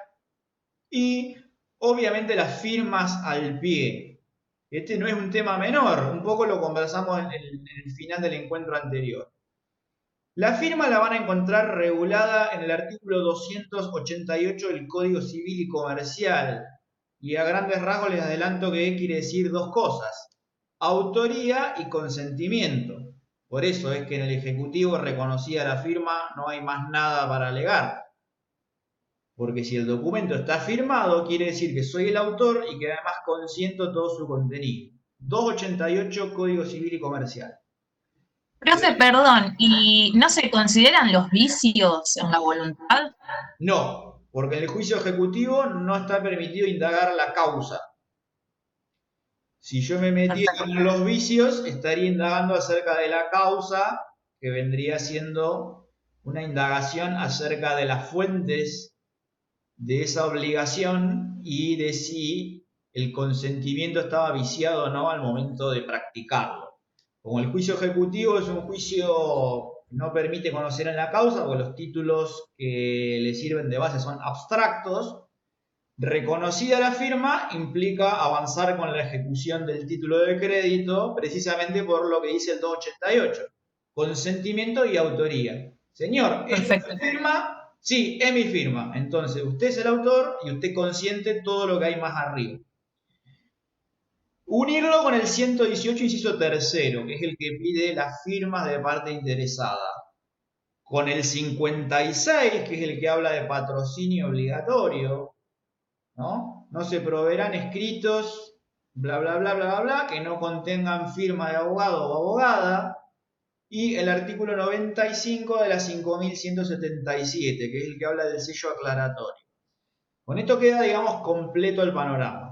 y obviamente las firmas al pie. Este no es un tema menor, un poco lo conversamos en el final del encuentro anterior. La firma la van a encontrar regulada en el artículo 288 del Código Civil y Comercial. Y a grandes rasgos les adelanto que quiere decir dos cosas: autoría y consentimiento. Por eso es que en el Ejecutivo, reconocida la firma, no hay más nada para alegar. Porque si el documento está firmado, quiere decir que soy el autor y que además consiento todo su contenido. 288 Código Civil y Comercial. Profe, perdón, ¿y no se consideran los vicios en la voluntad? No, porque en el juicio ejecutivo no está permitido indagar la causa. Si yo me metiera con los vicios, estaría indagando acerca de la causa, que vendría siendo una indagación acerca de las fuentes de esa obligación y de si el consentimiento estaba viciado o no al momento de practicarlo. Como el juicio ejecutivo es un juicio que no permite conocer en la causa, porque los títulos que le sirven de base son abstractos, reconocida la firma implica avanzar con la ejecución del título de crédito, precisamente por lo que dice el 288, consentimiento y autoría. Señor, ¿es tu firma? Sí, es mi firma. Entonces, usted es el autor y usted consiente todo lo que hay más arriba. Unirlo con el 118, inciso tercero, que es el que pide las firmas de parte interesada. Con el 56, que es el que habla de patrocinio obligatorio, ¿no? No se proveerán escritos, bla, bla, bla, bla, bla, bla, que no contengan firma de abogado o abogada. Y el artículo 95 de la 5177, que es el que habla del sello aclaratorio. Con esto queda, digamos, completo el panorama.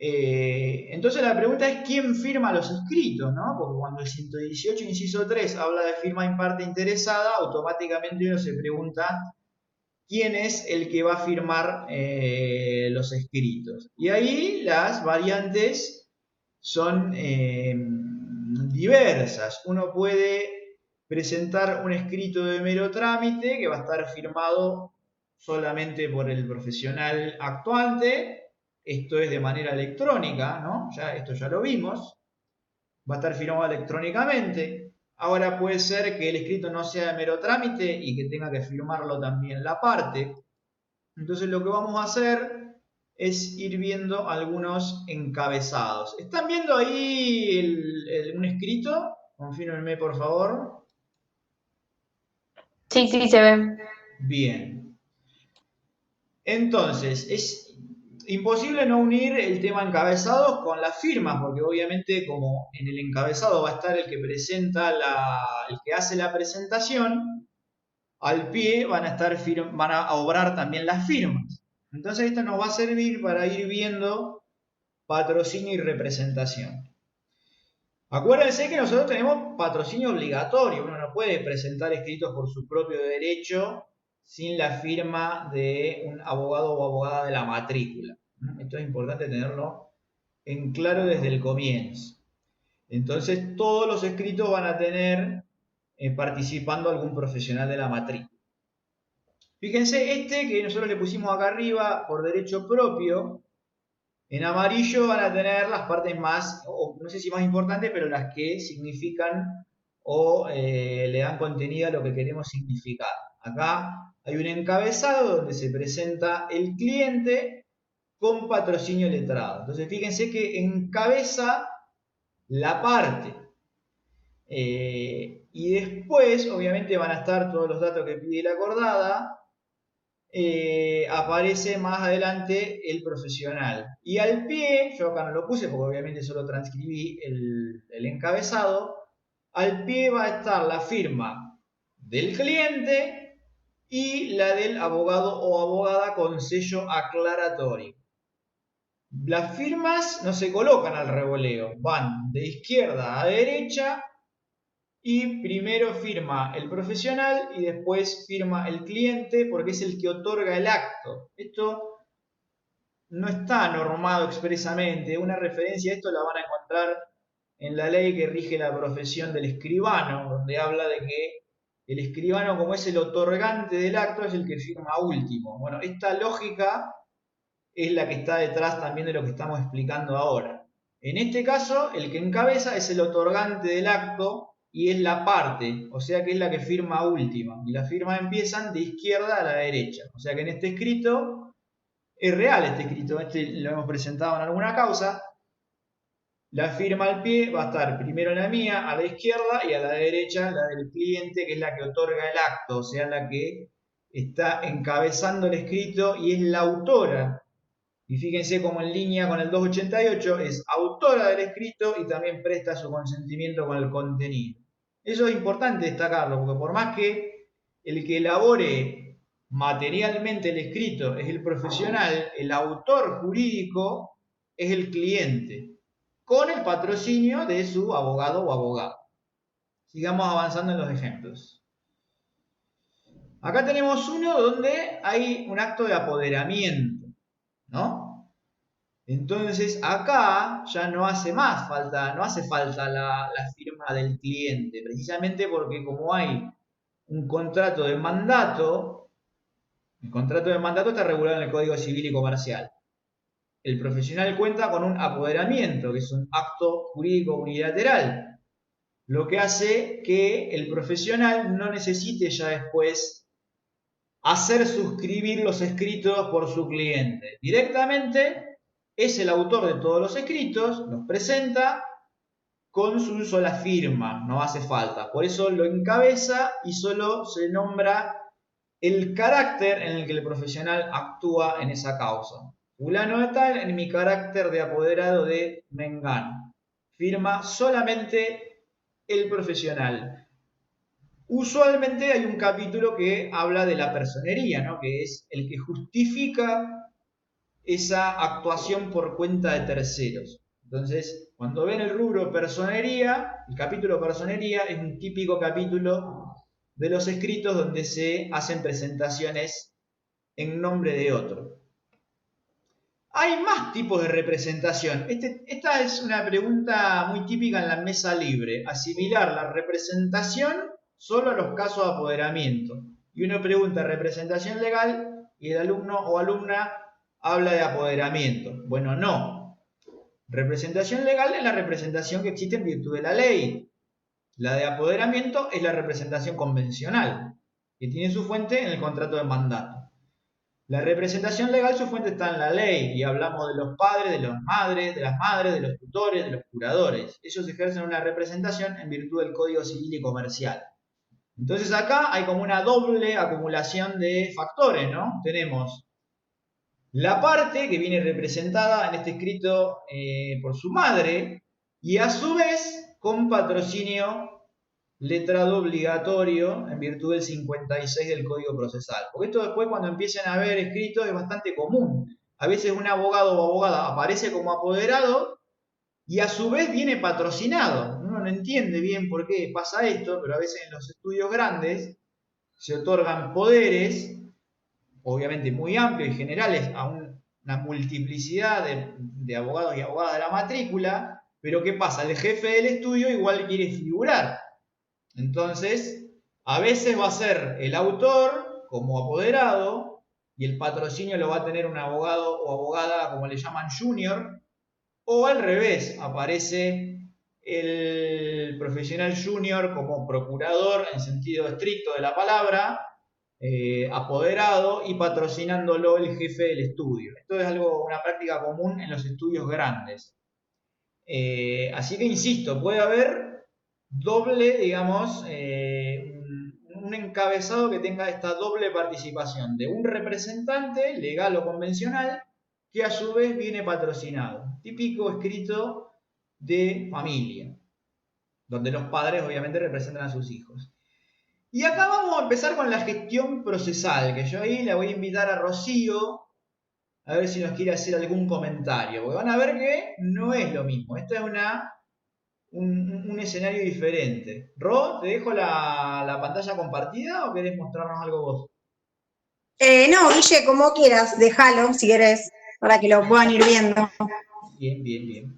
Entonces la pregunta es ¿quién firma los escritos? ¿No? Porque cuando el 118, inciso 3, habla de firma en parte interesada, automáticamente uno se pregunta quién es el que va a firmar los escritos. Y ahí las variantes son diversas. Uno puede presentar un escrito de mero trámite que va a estar firmado solamente por el profesional actuante. Esto es de manera electrónica, ¿no? Esto ya lo vimos. Va a estar firmado electrónicamente. Ahora puede ser que el escrito no sea de mero trámite y que tenga que firmarlo también la parte. Entonces lo que vamos a hacer es ir viendo algunos encabezados. ¿Están viendo ahí un escrito? Confírmenme, por favor. Sí, sí, se ve. Bien. Entonces, es imposible no unir el tema encabezados con las firmas, porque obviamente como en el encabezado va a estar el que presenta el que hace la presentación, al pie van a obrar también las firmas. Entonces esto nos va a servir para ir viendo patrocinio y representación. Acuérdense que nosotros tenemos patrocinio obligatorio, uno no puede presentar escritos por su propio derecho sin la firma de un abogado o abogada de la matrícula. Esto es importante tenerlo en claro desde el comienzo. Entonces todos los escritos van a tener participando algún profesional de la matrícula. Fíjense, este que nosotros le pusimos acá arriba por derecho propio, en amarillo van a tener las partes más, o no sé si más importantes, pero las que significan o le dan contenido a lo que queremos significar. Acá hay un encabezado donde se presenta el cliente con patrocinio letrado. Entonces fíjense que encabeza la parte. Y después, obviamente, van a estar todos los datos que pide la acordada. Aparece más adelante el profesional. Y al pie, yo acá no lo puse porque obviamente solo transcribí el encabezado, al pie va a estar la firma del cliente y la del abogado o abogada con sello aclaratorio. Las firmas no se colocan al revoleo, van de izquierda a derecha y primero firma el profesional y después firma el cliente porque es el que otorga el acto. Esto no está normado expresamente. Una referencia a esto la van a encontrar en la ley que rige la profesión del escribano, donde habla de que el escribano, como es el otorgante del acto, es el que firma último. Bueno, esta lógica es la que está detrás también de lo que estamos explicando ahora. En este caso, el que encabeza es el otorgante del acto y es la parte, o sea que es la que firma última. Y las firmas empiezan de izquierda a la derecha. O sea que en este escrito, es real este escrito, este lo hemos presentado en alguna causa. La firma al pie va a estar primero la mía, a la izquierda, y a la derecha la del cliente, que es la que otorga el acto, o sea, la que está encabezando el escrito y es la autora. Y fíjense como en línea con el 288 es autora del escrito y también presta su consentimiento con el contenido. Eso es importante destacarlo, porque por más que el que elabore materialmente el escrito es el profesional, el autor jurídico es el cliente, con el patrocinio de su abogado o abogada. Sigamos avanzando en los ejemplos. Acá tenemos uno donde hay un acto de apoderamiento, ¿no? Entonces acá ya no hace falta la firma del cliente, precisamente porque como hay un contrato de mandato, el contrato de mandato está regulado en el Código Civil y Comercial. El profesional cuenta con un apoderamiento, que es un acto jurídico unilateral, lo que hace que el profesional no necesite ya después hacer suscribir los escritos por su cliente. Directamente es el autor de todos los escritos, los presenta con su sola firma, no hace falta. Por eso lo encabeza y solo se nombra el carácter en el que el profesional actúa en esa causa. Fulano de tal en mi carácter de apoderado de Mengano. Firma solamente el profesional. Usualmente hay un capítulo que habla de la personería, ¿no? Que es el que justifica esa actuación por cuenta de terceros. Entonces, cuando ven el rubro personería, el capítulo personería es un típico capítulo de los escritos donde se hacen presentaciones en nombre de otro. Hay más tipos de representación. Esta es una pregunta muy típica en la mesa libre. Asimilar la representación solo a los casos de apoderamiento. Y uno pregunta representación legal y el alumno o alumna habla de apoderamiento. Bueno, no. Representación legal es la representación que existe en virtud de la ley. La de apoderamiento es la representación convencional, que tiene su fuente en el contrato de mandato. La representación legal, su fuente está en la ley, y hablamos de los padres, de las madres, de los tutores, de los curadores. Ellos ejercen una representación en virtud del Código Civil y Comercial. Entonces acá hay como una doble acumulación de factores, ¿no? Tenemos la parte que viene representada en este escrito por su madre, y a su vez con patrocinio letrado obligatorio en virtud del 56 del Código Procesal. Porque esto después cuando empiecen a ver escritos es bastante común. A veces un abogado o abogada aparece como apoderado y a su vez viene patrocinado. Uno no entiende bien por qué pasa esto, pero a veces en los estudios grandes se otorgan poderes, obviamente muy amplios y generales, a una multiplicidad de abogados y abogadas de la matrícula, pero ¿qué pasa? El jefe del estudio igual quiere figurar. Entonces, a veces va a ser el autor como apoderado y el patrocinio lo va a tener un abogado o abogada, como le llaman, junior, o al revés, aparece el profesional junior como procurador en sentido estricto de la palabra, apoderado y patrocinándolo el jefe del estudio. Esto es una práctica común en los estudios grandes. Así que insisto, puede haber doble, digamos, un encabezado que tenga esta doble participación de un representante legal o convencional que a su vez viene patrocinado. Típico escrito de familia, donde los padres obviamente representan a sus hijos. Y acá vamos a empezar con la gestión procesal, que yo ahí la voy a invitar a Rocío a ver si nos quiere hacer algún comentario, porque van a ver que no es lo mismo. Esta es un escenario diferente. Ro, ¿te dejo la pantalla compartida o querés mostrarnos algo vos? No, Guille, como quieras, déjalo si querés, para que lo puedan ir viendo. Bien, bien, bien.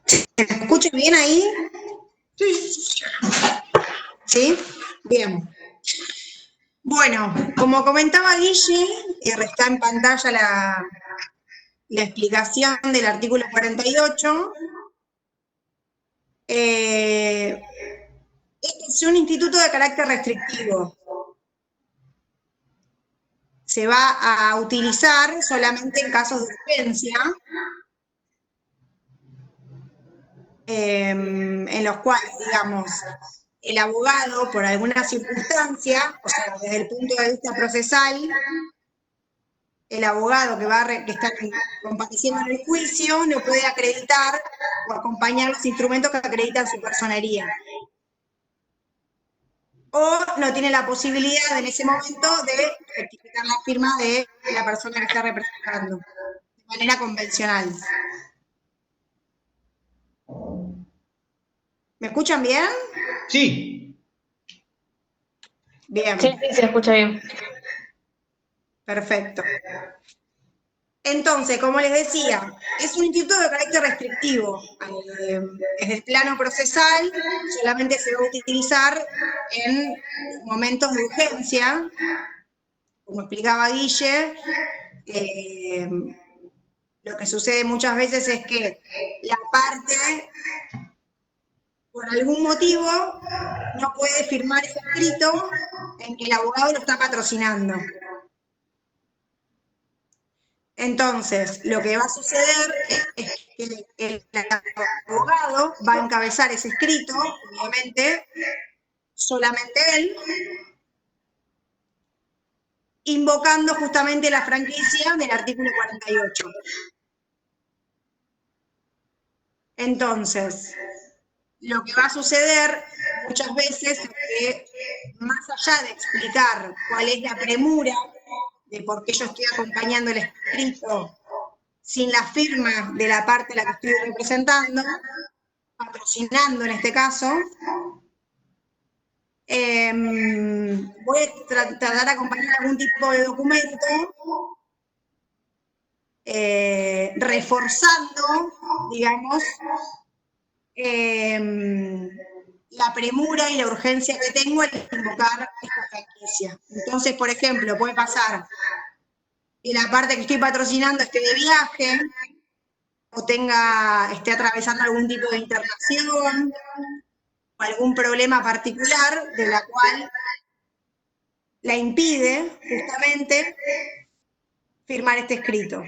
¿Se me escucha bien ahí? Sí. ¿Sí? Bien. Bueno, como comentaba Guille, está en pantalla la explicación del artículo 48. Este es un instituto de carácter restrictivo. Se va a utilizar solamente en casos de urgencia, en los cuales, digamos, el abogado, por alguna circunstancia, o sea, desde el punto de vista procesal, el abogado que está compareciendo en el juicio no puede acreditar o acompañar los instrumentos que acreditan su personería. O no tiene la posibilidad en ese momento de rectificar la firma de la persona que está representando, de manera convencional. ¿Me escuchan bien? Sí. Bien. Sí, sí, se escucha bien. Perfecto. Entonces, como les decía, es un instituto de carácter restrictivo. Desde el plano procesal, solamente se va a utilizar en momentos de urgencia. Como explicaba Guille, lo que sucede muchas veces es que la parte, por algún motivo, no puede firmar ese escrito en que el abogado lo está patrocinando. Entonces, lo que va a suceder es que el abogado va a encabezar ese escrito, obviamente, solamente él, invocando justamente la franquicia del artículo 48. Entonces, lo que va a suceder muchas veces es que, más allá de explicar cuál es la premura de por qué yo estoy acompañando el escrito sin la firma de la parte a la que estoy representando, patrocinando en este caso, voy a tratar de acompañar algún tipo de documento reforzando, digamos, la premura y la urgencia que tengo al invocar esta franquicia. Entonces, por ejemplo, puede pasar que la parte que estoy patrocinando esté de viaje, o esté atravesando algún tipo de internación, o algún problema particular de la cual la impide justamente firmar este escrito.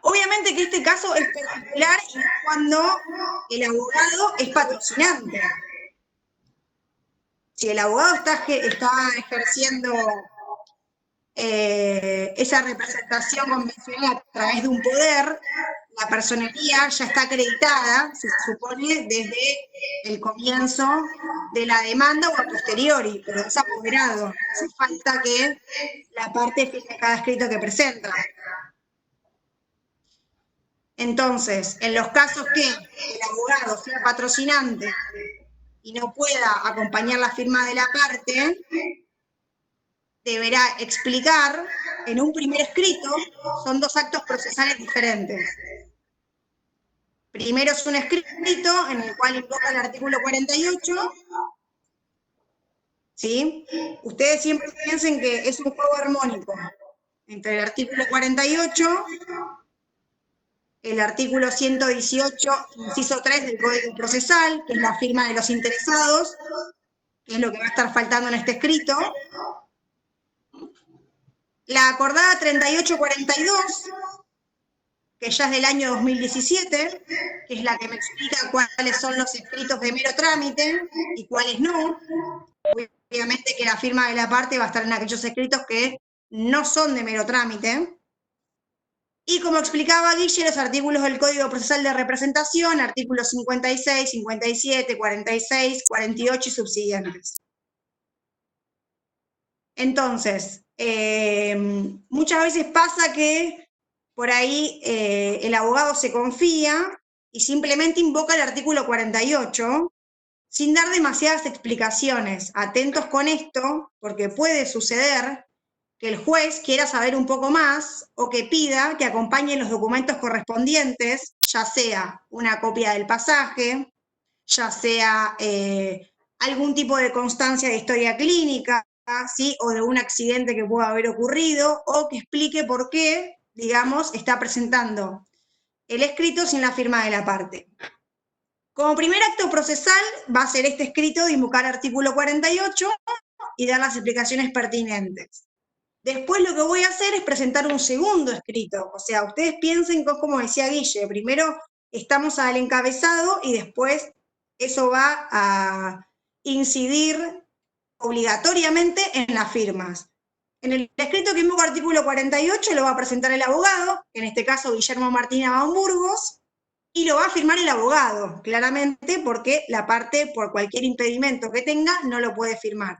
Obviamente que este caso es particular y es cuando el abogado es patrocinante. Si el abogado está ejerciendo esa representación convencional a través de un poder, la personería ya está acreditada, se supone, desde el comienzo de la demanda o a posteriori, pero es apoderado. Hace falta que la parte firme cada escrito que presenta. Entonces, en los casos que el abogado sea patrocinante y no pueda acompañar la firma de la parte, deberá explicar en un primer escrito, son dos actos procesales diferentes. Primero es un escrito en el cual invoca el artículo 48, ¿sí? Ustedes siempre piensen que es un juego armónico entre el artículo 48, el artículo 118, inciso 3 del Código Procesal, que es la firma de los interesados, que es lo que va a estar faltando en este escrito. La acordada 3842, que ya es del año 2017, que es la que me explica cuáles son los escritos de mero trámite y cuáles no. Obviamente que la firma de la parte va a estar en aquellos escritos que no son de mero trámite. Y como explicaba Guille, los artículos del Código Procesal de Representación, artículos 56, 57, 46, 48 y subsiguientes. Entonces, muchas veces pasa que por ahí el abogado se confía y simplemente invoca el artículo 48 sin dar demasiadas explicaciones. Atentos con esto, porque puede suceder que el juez quiera saber un poco más o que pida que acompañen los documentos correspondientes, ya sea una copia del pasaje, ya sea algún tipo de constancia de historia clínica, ¿sí? O de un accidente que pueda haber ocurrido, o que explique por qué, digamos, está presentando el escrito sin la firma de la parte. Como primer acto procesal va a ser este escrito de invocar artículo 48 y dar las explicaciones pertinentes. Después lo que voy a hacer es presentar un segundo escrito. O sea, ustedes piensen, como decía Guille, primero estamos al encabezado y después eso va a incidir obligatoriamente en las firmas. En el escrito que invoca artículo 48 lo va a presentar el abogado, en este caso Guillermo Martín Abán Burgos, y lo va a firmar el abogado, claramente, porque la parte, por cualquier impedimento que tenga, no lo puede firmar.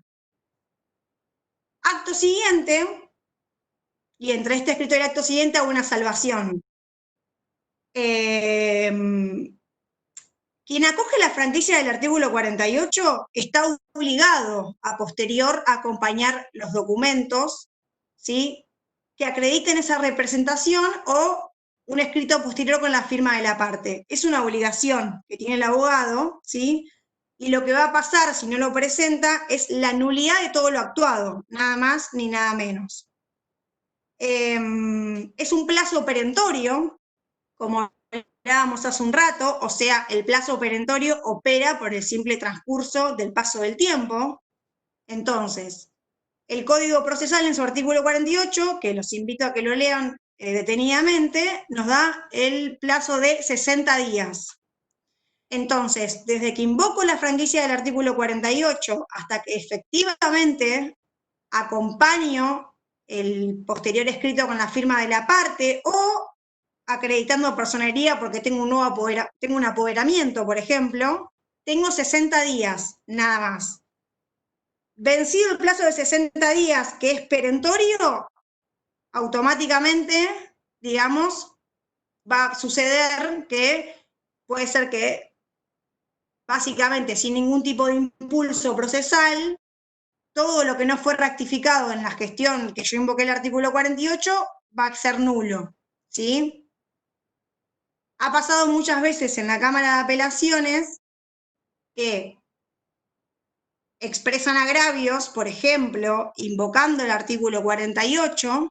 Acto siguiente, y entre este escrito y el acto siguiente hago una salvación. Quien acoge la franquicia del artículo 48 está obligado a posterior a acompañar los documentos, ¿sí?, que acrediten esa representación o un escrito posterior con la firma de la parte. Es una obligación que tiene el abogado, ¿sí? Y lo que va a pasar si no lo presenta es la nulidad de todo lo actuado, nada más ni nada menos. Es un plazo perentorio, como hablábamos hace un rato, o sea, el plazo perentorio opera por el simple transcurso del paso del tiempo. Entonces, el Código Procesal en su artículo 48, que los invito a que lo lean detenidamente, nos da el plazo de 60 días. Entonces, desde que invoco la franquicia del artículo 48 hasta que efectivamente acompaño el posterior escrito con la firma de la parte o acreditando personería porque tengo un apoderamiento, por ejemplo, tengo 60 días, nada más. Vencido el plazo de 60 días, que es perentorio, automáticamente, digamos, va a suceder que puede ser que, básicamente, sin ningún tipo de impulso procesal, todo lo que no fue rectificado en la gestión que yo invoqué el artículo 48 va a ser nulo, ¿sí? Ha pasado muchas veces en la Cámara de Apelaciones que expresan agravios, por ejemplo, invocando el artículo 48,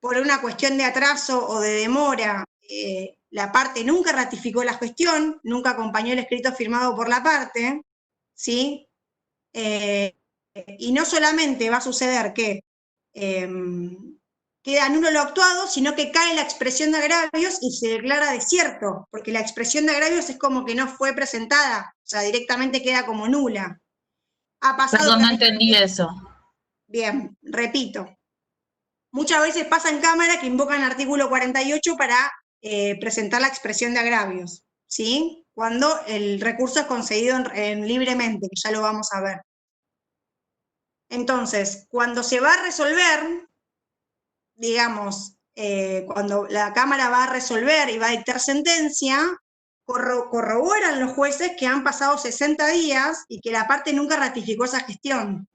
por una cuestión de atraso o de demora, la parte nunca ratificó la gestión, nunca acompañó el escrito firmado por la parte, ¿sí? Y no solamente va a suceder que queda nulo lo actuado, sino que cae la expresión de agravios y se declara desierto, porque la expresión de agravios es como que no fue presentada, o sea, directamente queda como nula. Ha pasado. Perdón, no entendí eso. Bien, repito. Muchas veces pasa en Cámara que invocan artículo 48 para presentar la expresión de agravios, ¿sí? Cuando el recurso es concedido libremente, que ya lo vamos a ver. Entonces, cuando se va a resolver, digamos, cuando la Cámara va a resolver y va a dictar sentencia, corroboran los jueces que han pasado 60 días y que la parte nunca ratificó esa gestión.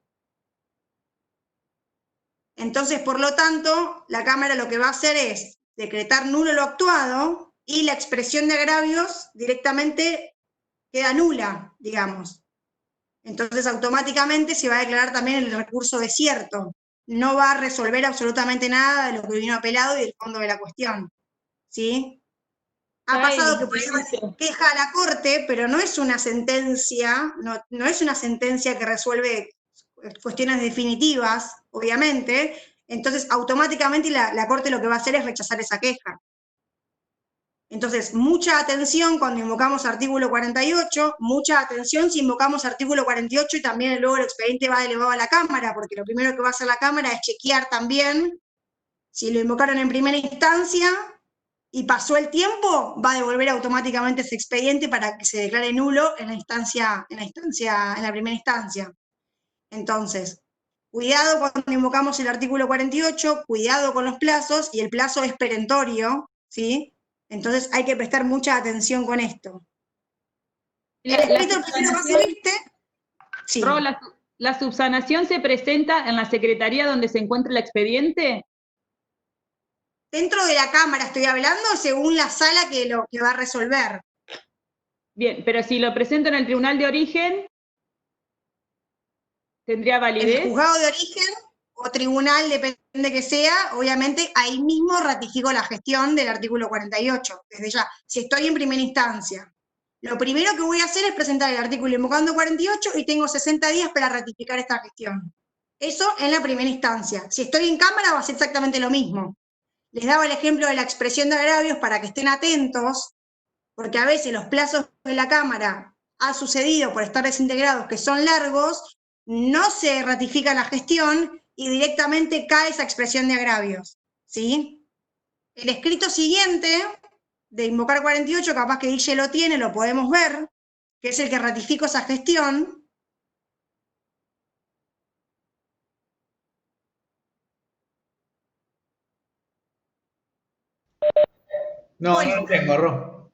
Entonces, por lo tanto, la Cámara lo que va a hacer es decretar nulo lo actuado y la expresión de agravios directamente queda nula, digamos. Entonces, automáticamente se va a declarar también el recurso desierto. No va a resolver absolutamente nada de lo que vino apelado y del fondo de la cuestión, ¿sí? Ha pasado que por ejemplo queja a la Corte, pero no es una sentencia, no es una sentencia que resuelve cuestiones definitivas, obviamente, entonces automáticamente la Corte lo que va a hacer es rechazar esa queja. Entonces, mucha atención cuando invocamos artículo 48, mucha atención si invocamos artículo 48 y también luego el expediente va elevado a la Cámara, porque lo primero que va a hacer la Cámara es chequear también si lo invocaron en primera instancia y pasó el tiempo, va a devolver automáticamente ese expediente para que se declare nulo en la primera instancia. Entonces, cuidado cuando invocamos el artículo 48, cuidado con los plazos, y el plazo es perentorio, ¿sí? Entonces hay que prestar mucha atención con esto. El escrito primero va a ser este. Sí. ¿La subsanación se presenta en la secretaría donde se encuentra el expediente? Dentro de la Cámara estoy hablando, según la sala que va a resolver. Bien, pero si lo presento en el tribunal de origen, ¿tendría validez? El juzgado de origen o tribunal, depende que sea, obviamente ahí mismo ratifico la gestión del artículo 48, desde ya, si estoy en primera instancia. Lo primero que voy a hacer es presentar el artículo invocando 48 y tengo 60 días para ratificar esta gestión. Eso en la primera instancia. Si estoy en cámara va a ser exactamente lo mismo. Les daba el ejemplo de la expresión de agravios para que estén atentos, porque a veces los plazos de la Cámara ha sucedido por estar desintegrados que son largos, no se ratifica la gestión y directamente cae esa expresión de agravios, ¿sí? El escrito siguiente de invocar 48, capaz que Guille lo tiene, lo podemos ver, que es el que ratifico esa gestión. No, no lo tengo, Ro.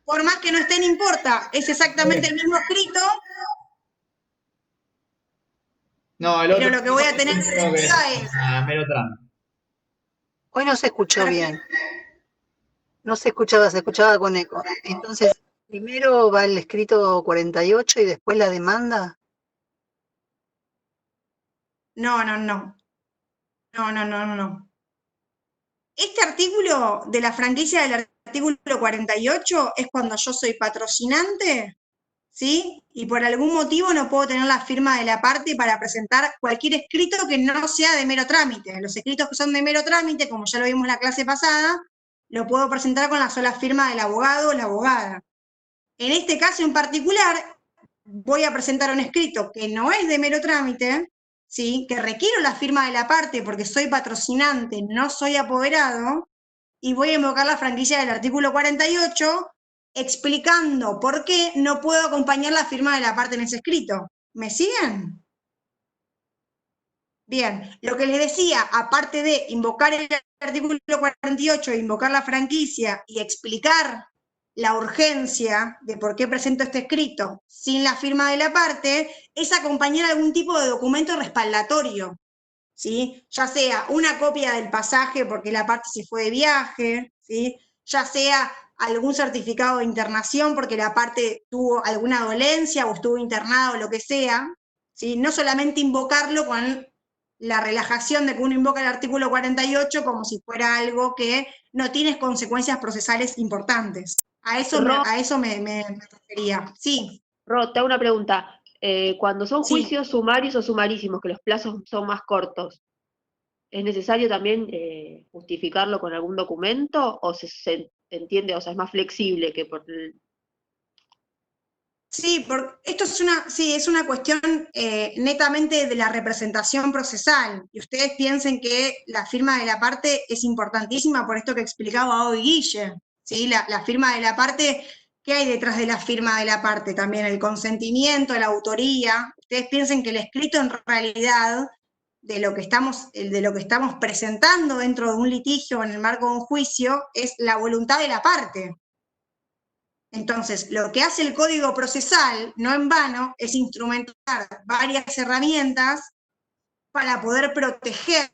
Por más que no esté, no importa, es exactamente el mismo escrito. No, el pero otro lo que voy a tener creo que es mero trámite. Hoy no se escuchó bien. No se escuchaba con eco. Entonces, primero va el escrito 48 y después la demanda. No. Este artículo de la franquicia del artículo 48 es cuando yo soy patrocinante, ¿sí? Y por algún motivo no puedo tener la firma de la parte para presentar cualquier escrito que no sea de mero trámite. Los escritos que son de mero trámite, como ya lo vimos en la clase pasada, lo puedo presentar con la sola firma del abogado o la abogada. En este caso en particular, voy a presentar un escrito que no es de mero trámite, ¿sí? Que requiero la firma de la parte porque soy patrocinante, no soy apoderado, y voy a invocar la franquicia del artículo 48 explicando por qué no puedo acompañar la firma de la parte en ese escrito. ¿Me siguen? Bien, lo que les decía, aparte de invocar el artículo 48, invocar la franquicia y explicar la urgencia de por qué presento este escrito sin la firma de la parte, es acompañar algún tipo de documento respaldatorio, ¿sí? Ya sea una copia del pasaje porque la parte se fue de viaje, ¿sí? Ya sea algún certificado de internación porque la parte tuvo alguna dolencia o estuvo internada o lo que sea, ¿sí? No solamente invocarlo con la relajación de que uno invoca el artículo 48 como si fuera algo que no tiene consecuencias procesales importantes. A eso me refería. Sí. Ro, te hago una pregunta. Cuando son Sí. juicios sumarios o sumarísimos, que los plazos son más cortos, ¿es necesario también justificarlo con algún documento o se entiende, o sea, es más flexible que por el... Sí, esto es una cuestión netamente de la representación procesal. Y ustedes piensen que la firma de la parte es importantísima por esto que explicaba hoy Guille. ¿Sí? La firma de la parte, ¿qué hay detrás de la firma de la parte? También el consentimiento, la autoría. Ustedes piensen que el escrito en realidad de lo que estamos presentando dentro de un litigio en el marco de un juicio es la voluntad de la parte. Entonces, lo que hace el Código Procesal, no en vano, es instrumentar varias herramientas para poder proteger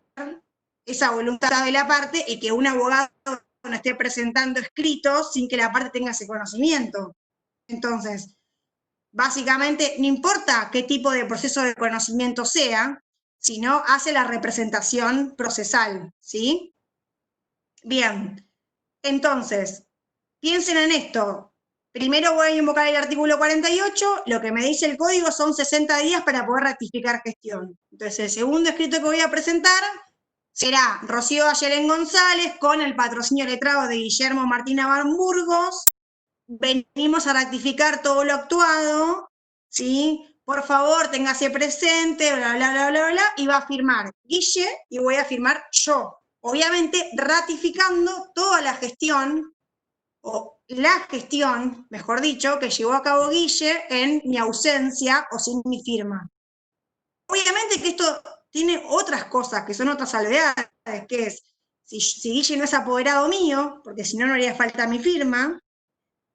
esa voluntad de la parte y que un abogado no esté presentando escritos sin que la parte tenga ese conocimiento. Entonces, básicamente, no importa qué tipo de proceso de conocimiento sea, sino hace la representación procesal, ¿sí? Bien, entonces, piensen en esto. Primero voy a invocar el artículo 48, lo que me dice el código son 60 días para poder rectificar gestión. Entonces, el segundo escrito que voy a presentar será Rocío Ayelén González con el patrocinio letrado de Guillermo Martín Navarro Burgos. Venimos a rectificar todo lo actuado, ¿sí? Por favor, téngase presente, bla, bla, bla, bla, bla, y va a firmar Guille y voy a firmar yo. Obviamente, ratificando toda la gestión, o la gestión, mejor dicho, que llevó a cabo Guille en mi ausencia o sin mi firma. Obviamente que esto tiene otras cosas, que son otras salvedades, que es, si Guille no es apoderado mío, porque si no, no haría falta mi firma,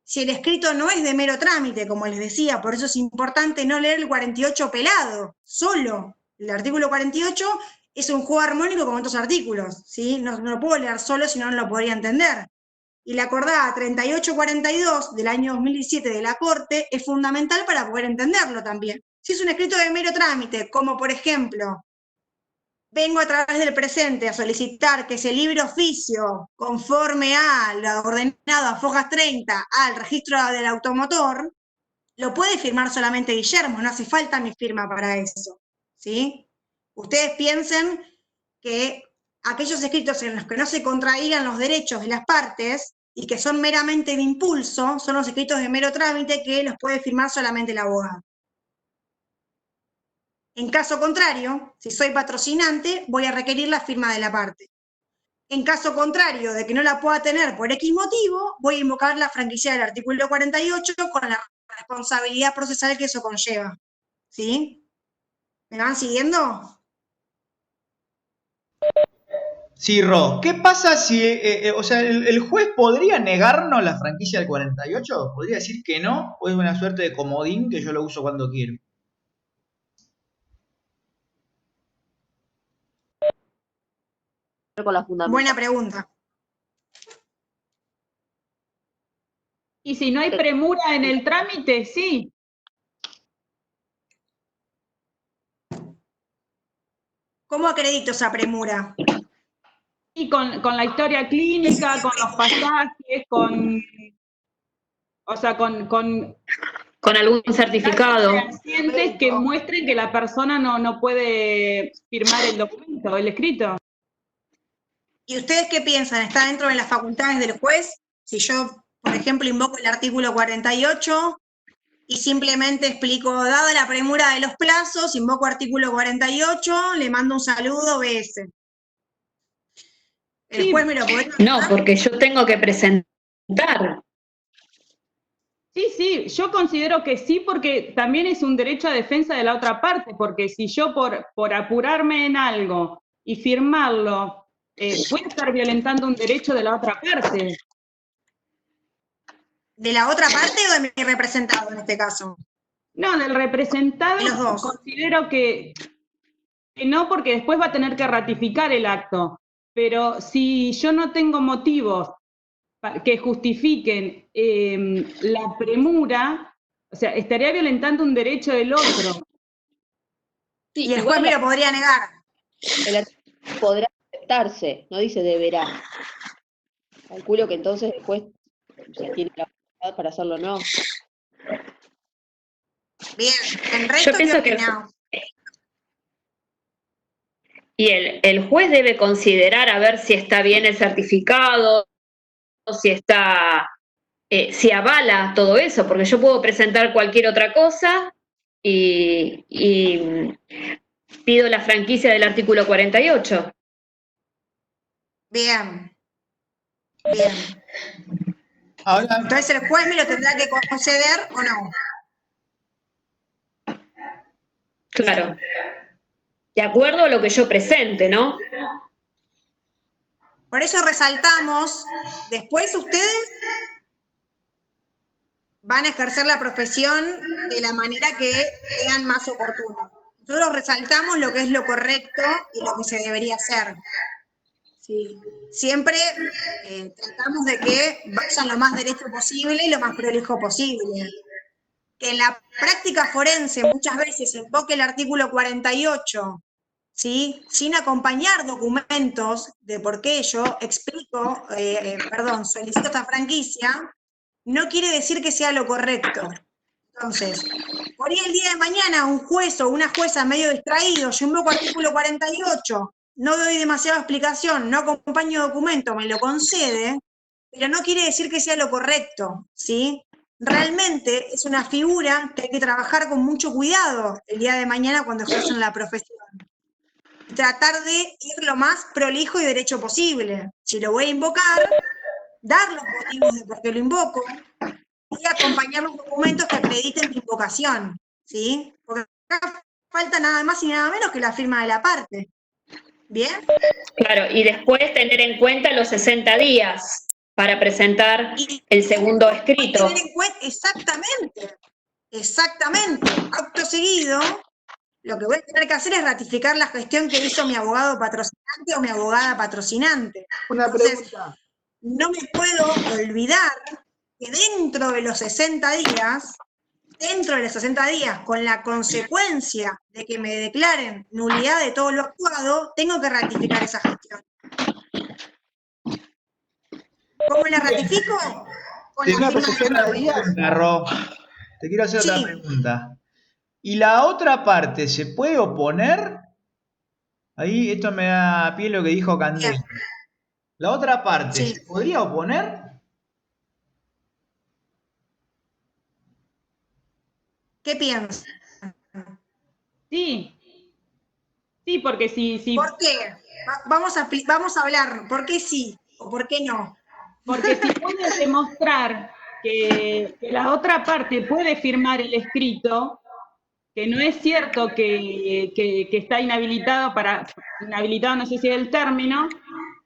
si el escrito no es de mero trámite, como les decía, por eso es importante no leer el 48 pelado, solo. El artículo 48 es un juego armónico con otros artículos, ¿sí? No lo puedo leer solo, si no, no lo podría entender. Y la acordada 3842 del año 2017 de la Corte es fundamental para poder entenderlo también. Si es un escrito de mero trámite, como por ejemplo vengo a través del presente a solicitar que ese libre oficio, conforme a lo ordenado a Fojas 30, al registro del automotor, lo puede firmar solamente Guillermo, no hace falta mi firma para eso, ¿sí? Ustedes piensen que aquellos escritos en los que no se contradigan los derechos de las partes y que son meramente de impulso, son los escritos de mero trámite que los puede firmar solamente el abogado. En caso contrario, si soy patrocinante, voy a requerir la firma de la parte. En caso contrario de que no la pueda tener por X motivo, voy a invocar la franquicia del artículo 48 con la responsabilidad procesal que eso conlleva. ¿Sí? ¿Me van siguiendo? Sí, Ro, ¿qué pasa si, o sea, el juez podría negarnos la franquicia del 48? ¿Podría decir que no? ¿O es una suerte de comodín que yo lo uso cuando quiero? Con la fundamentación. Buena pregunta. Y si no hay premura en el trámite, sí. ¿Cómo acredito esa premura? Y con la historia clínica, con los pasajes, o sea, con algún certificado. fehacientes que muestren que la persona no puede firmar el documento, el escrito. ¿Y ustedes qué piensan? ¿Está dentro de las facultades del juez? Si yo, por ejemplo, invoco el artículo 48 y simplemente explico, dada la premura de los plazos, invoco artículo 48, le mando un saludo, BS. ¿El juez me lo podría No, dar? porque yo tengo que presentar. Sí, yo considero que sí, porque también es un derecho a defensa de la otra parte, porque si yo por apurarme en algo y firmarlo, voy a estar violentando un derecho de la otra parte. ¿De la otra parte o de mi representado en este caso? No, del representado De los dos. considero que no, porque después va a tener que ratificar el acto. Pero si yo no tengo motivos que justifiquen la premura, o sea, estaría violentando un derecho del otro. Sí, Y el juez me lo podría negar. El artículo podrá aceptarse, no dice deberá. Calculo que entonces el juez tiene la facultad para hacerlo o no. Bien, en resto, Yo pienso ¿qué que opinamos? y el juez debe considerar a ver si está bien el certificado, si está, si avala todo eso, porque yo puedo presentar cualquier otra cosa y pido la franquicia del artículo 48. Bien. Bien. Ahora, Entonces el juez me lo tendrá que conceder o no. Claro. De acuerdo a lo que yo presente, ¿no? Por eso resaltamos, después ustedes van a ejercer la profesión de la manera que vean más oportuno. Nosotros resaltamos lo que es lo correcto y lo que se debería hacer. Sí. Siempre tratamos de que vayan lo más derecho posible y lo más prolijo posible. Que en la práctica forense muchas veces se invoque el artículo 48, ¿sí? Sin acompañar documentos de por qué yo explico, solicito esta franquicia, no quiere decir que sea lo correcto. Entonces, por ahí el día de mañana un juez o una jueza medio distraído, yo invoco artículo 48, no doy demasiada explicación, no acompaño documento, me lo concede, pero no quiere decir que sea lo correcto, ¿sí? Realmente es una figura que hay que trabajar con mucho cuidado el día de mañana cuando ejercen la profesión. Tratar de ir lo más prolijo y derecho posible. Si lo voy a invocar, dar los motivos de por qué lo invoco y acompañar los documentos que acrediten mi invocación, ¿sí? Porque acá falta nada más y nada menos que la firma de la parte. ¿Bien? Claro, y después tener en cuenta los 60 días para presentar el segundo escrito. Tener en cuenta, exactamente. Acto seguido, lo que voy a tener que hacer es ratificar la gestión que hizo mi abogado patrocinante o mi abogada patrocinante. Entonces, no me puedo olvidar que dentro de los 60 días dentro de los 60 días, con la consecuencia de que me declaren nulidad de todo lo actuado, tengo que ratificar esa gestión. ¿Cómo la ratifico? Con Te la quiero firma hacer de otra la pregunta, Ro. Te quiero hacer otra Sí. pregunta. ¿Y la otra parte se puede oponer? Ahí esto me da pie lo que dijo Candela. Bien. ¿La otra parte Sí. se podría oponer? ¿Qué piensas? Sí, sí, porque si ¿Por qué? Vamos a hablar, ¿por qué sí o por qué no? Porque si puedes demostrar que la otra parte puede firmar el escrito, que no es cierto que está inhabilitado inhabilitado no sé si es el término,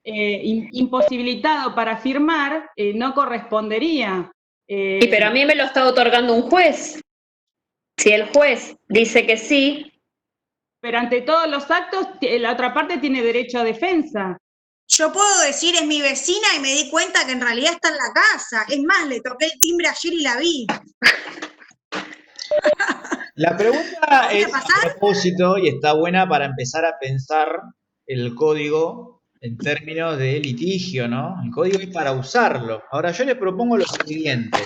imposibilitado para firmar, no correspondería. Sí, pero a mí me lo está otorgando un juez. Si el juez dice que sí, Pero ante todos los actos, la otra parte tiene derecho a defensa. Yo puedo decir, es mi vecina y me di cuenta que en realidad está en la casa. Es más, le toqué el timbre ayer y la vi. La pregunta ¿Podría es pasar? a propósito y está buena para empezar a pensar el código en términos de litigio, ¿no? El código es para usarlo. Ahora yo les propongo lo siguiente.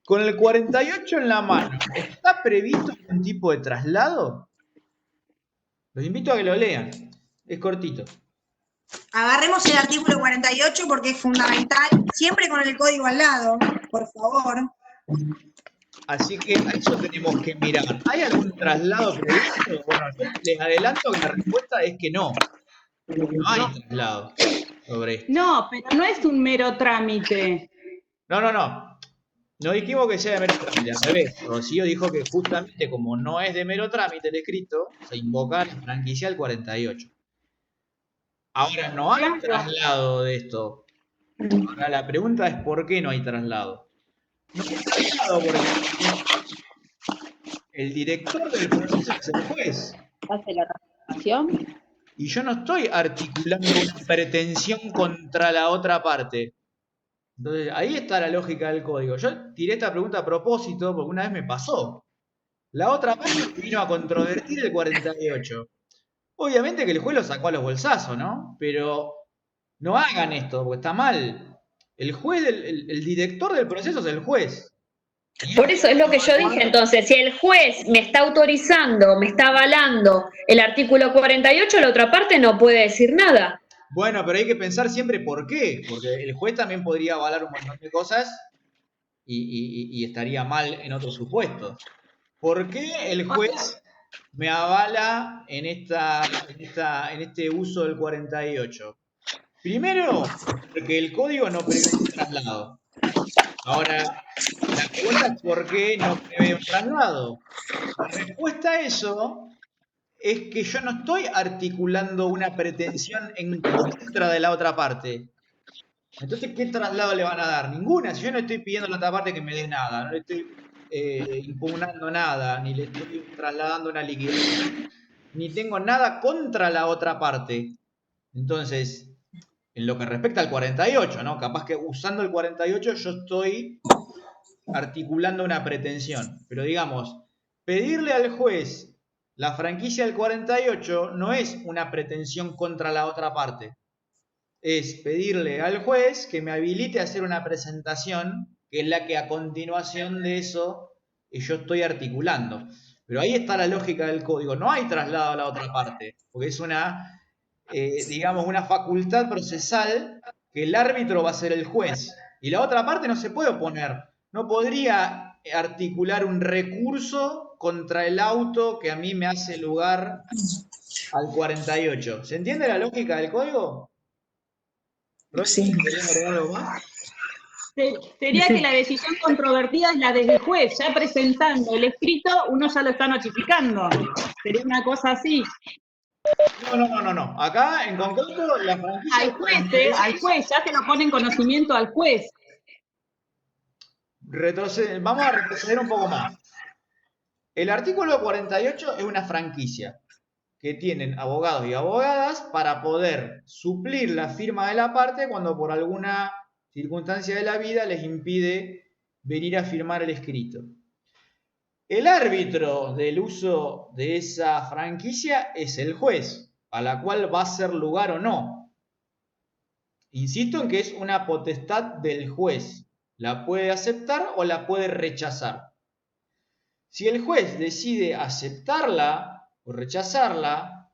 Con el 48 en la mano, ¿está previsto algún tipo de traslado? Los invito a que lo lean. Es cortito. Agarremos el artículo 48 porque es fundamental, siempre con el código al lado, por favor. Así que a eso tenemos que mirar. ¿Hay algún traslado previsto? Bueno, yo les adelanto que la respuesta es que no. No hay traslado sobre esto. No, pero no es un mero trámite. No. No dijimos que sea de mero trámite, al revés. Rocío dijo que justamente como no es de mero trámite el escrito, se invoca la franquicia al 48. Ahora, no hay Claro. traslado de esto. Ahora, la pregunta es ¿por qué no hay traslado? No hay traslado porque el director del proceso es el juez. Hace la ratificación. Y yo no estoy articulando una pretensión contra la otra parte. Entonces, ahí está la lógica del código. Yo tiré esta pregunta a propósito porque una vez me pasó. La otra parte vino a controvertir el 48. Obviamente que el juez lo sacó a los bolsazos, ¿no? Pero no hagan esto, porque está mal. El juez, el director del proceso es el juez. por eso es lo que yo dije. Entonces, si el juez me está autorizando, me está avalando el artículo 48, la otra parte no puede decir nada. Bueno, pero hay que pensar siempre por qué. Porque el juez también podría avalar un montón de cosas y estaría mal en otros supuestos. ¿Por qué el juez me avala en este uso del 48? Primero, porque el código no prevé un traslado. Ahora, la pregunta es ¿por qué no prevé un traslado? La respuesta a eso es que yo no estoy articulando una pretensión en contra de la otra parte. Entonces, ¿qué traslado le van a dar? Ninguna. Si yo no estoy pidiendo a la otra parte que me dé nada, no le estoy impugnando nada, ni le estoy trasladando una liquidación, ni tengo nada contra la otra parte. Entonces, en lo que respecta al 48, ¿no? Capaz que usando el 48 yo estoy articulando una pretensión. Pero digamos, pedirle al juez la franquicia del 48 no es una pretensión contra la otra parte. Es pedirle al juez que me habilite a hacer una presentación, que es la que a continuación de eso yo estoy articulando. Pero ahí está la lógica del código. No hay traslado a la otra parte, porque es una, digamos, una facultad procesal que el árbitro va a ser el juez. Y la otra parte no se puede oponer. No podría articular un recurso contra el auto que a mí me hace lugar al 48. ¿Se entiende la lógica del código? Sí. ¿Querés agregar algo más? Sería que la decisión controvertida es la del juez, ya presentando el escrito, uno ya lo está notificando. Sería una cosa así. No. Acá, en concreto, la franquicia... Al juez, ya se lo pone en conocimiento al juez. Vamos a retroceder un poco más. El artículo 48 es una franquicia que tienen abogados y abogadas para poder suplir la firma de la parte cuando por alguna circunstancia de la vida les impide venir a firmar el escrito. El árbitro del uso de esa franquicia es el juez, a la cual va a ser lugar o no. Insisto en que es una potestad del juez. La puede aceptar o la puede rechazar. Si el juez decide aceptarla o rechazarla,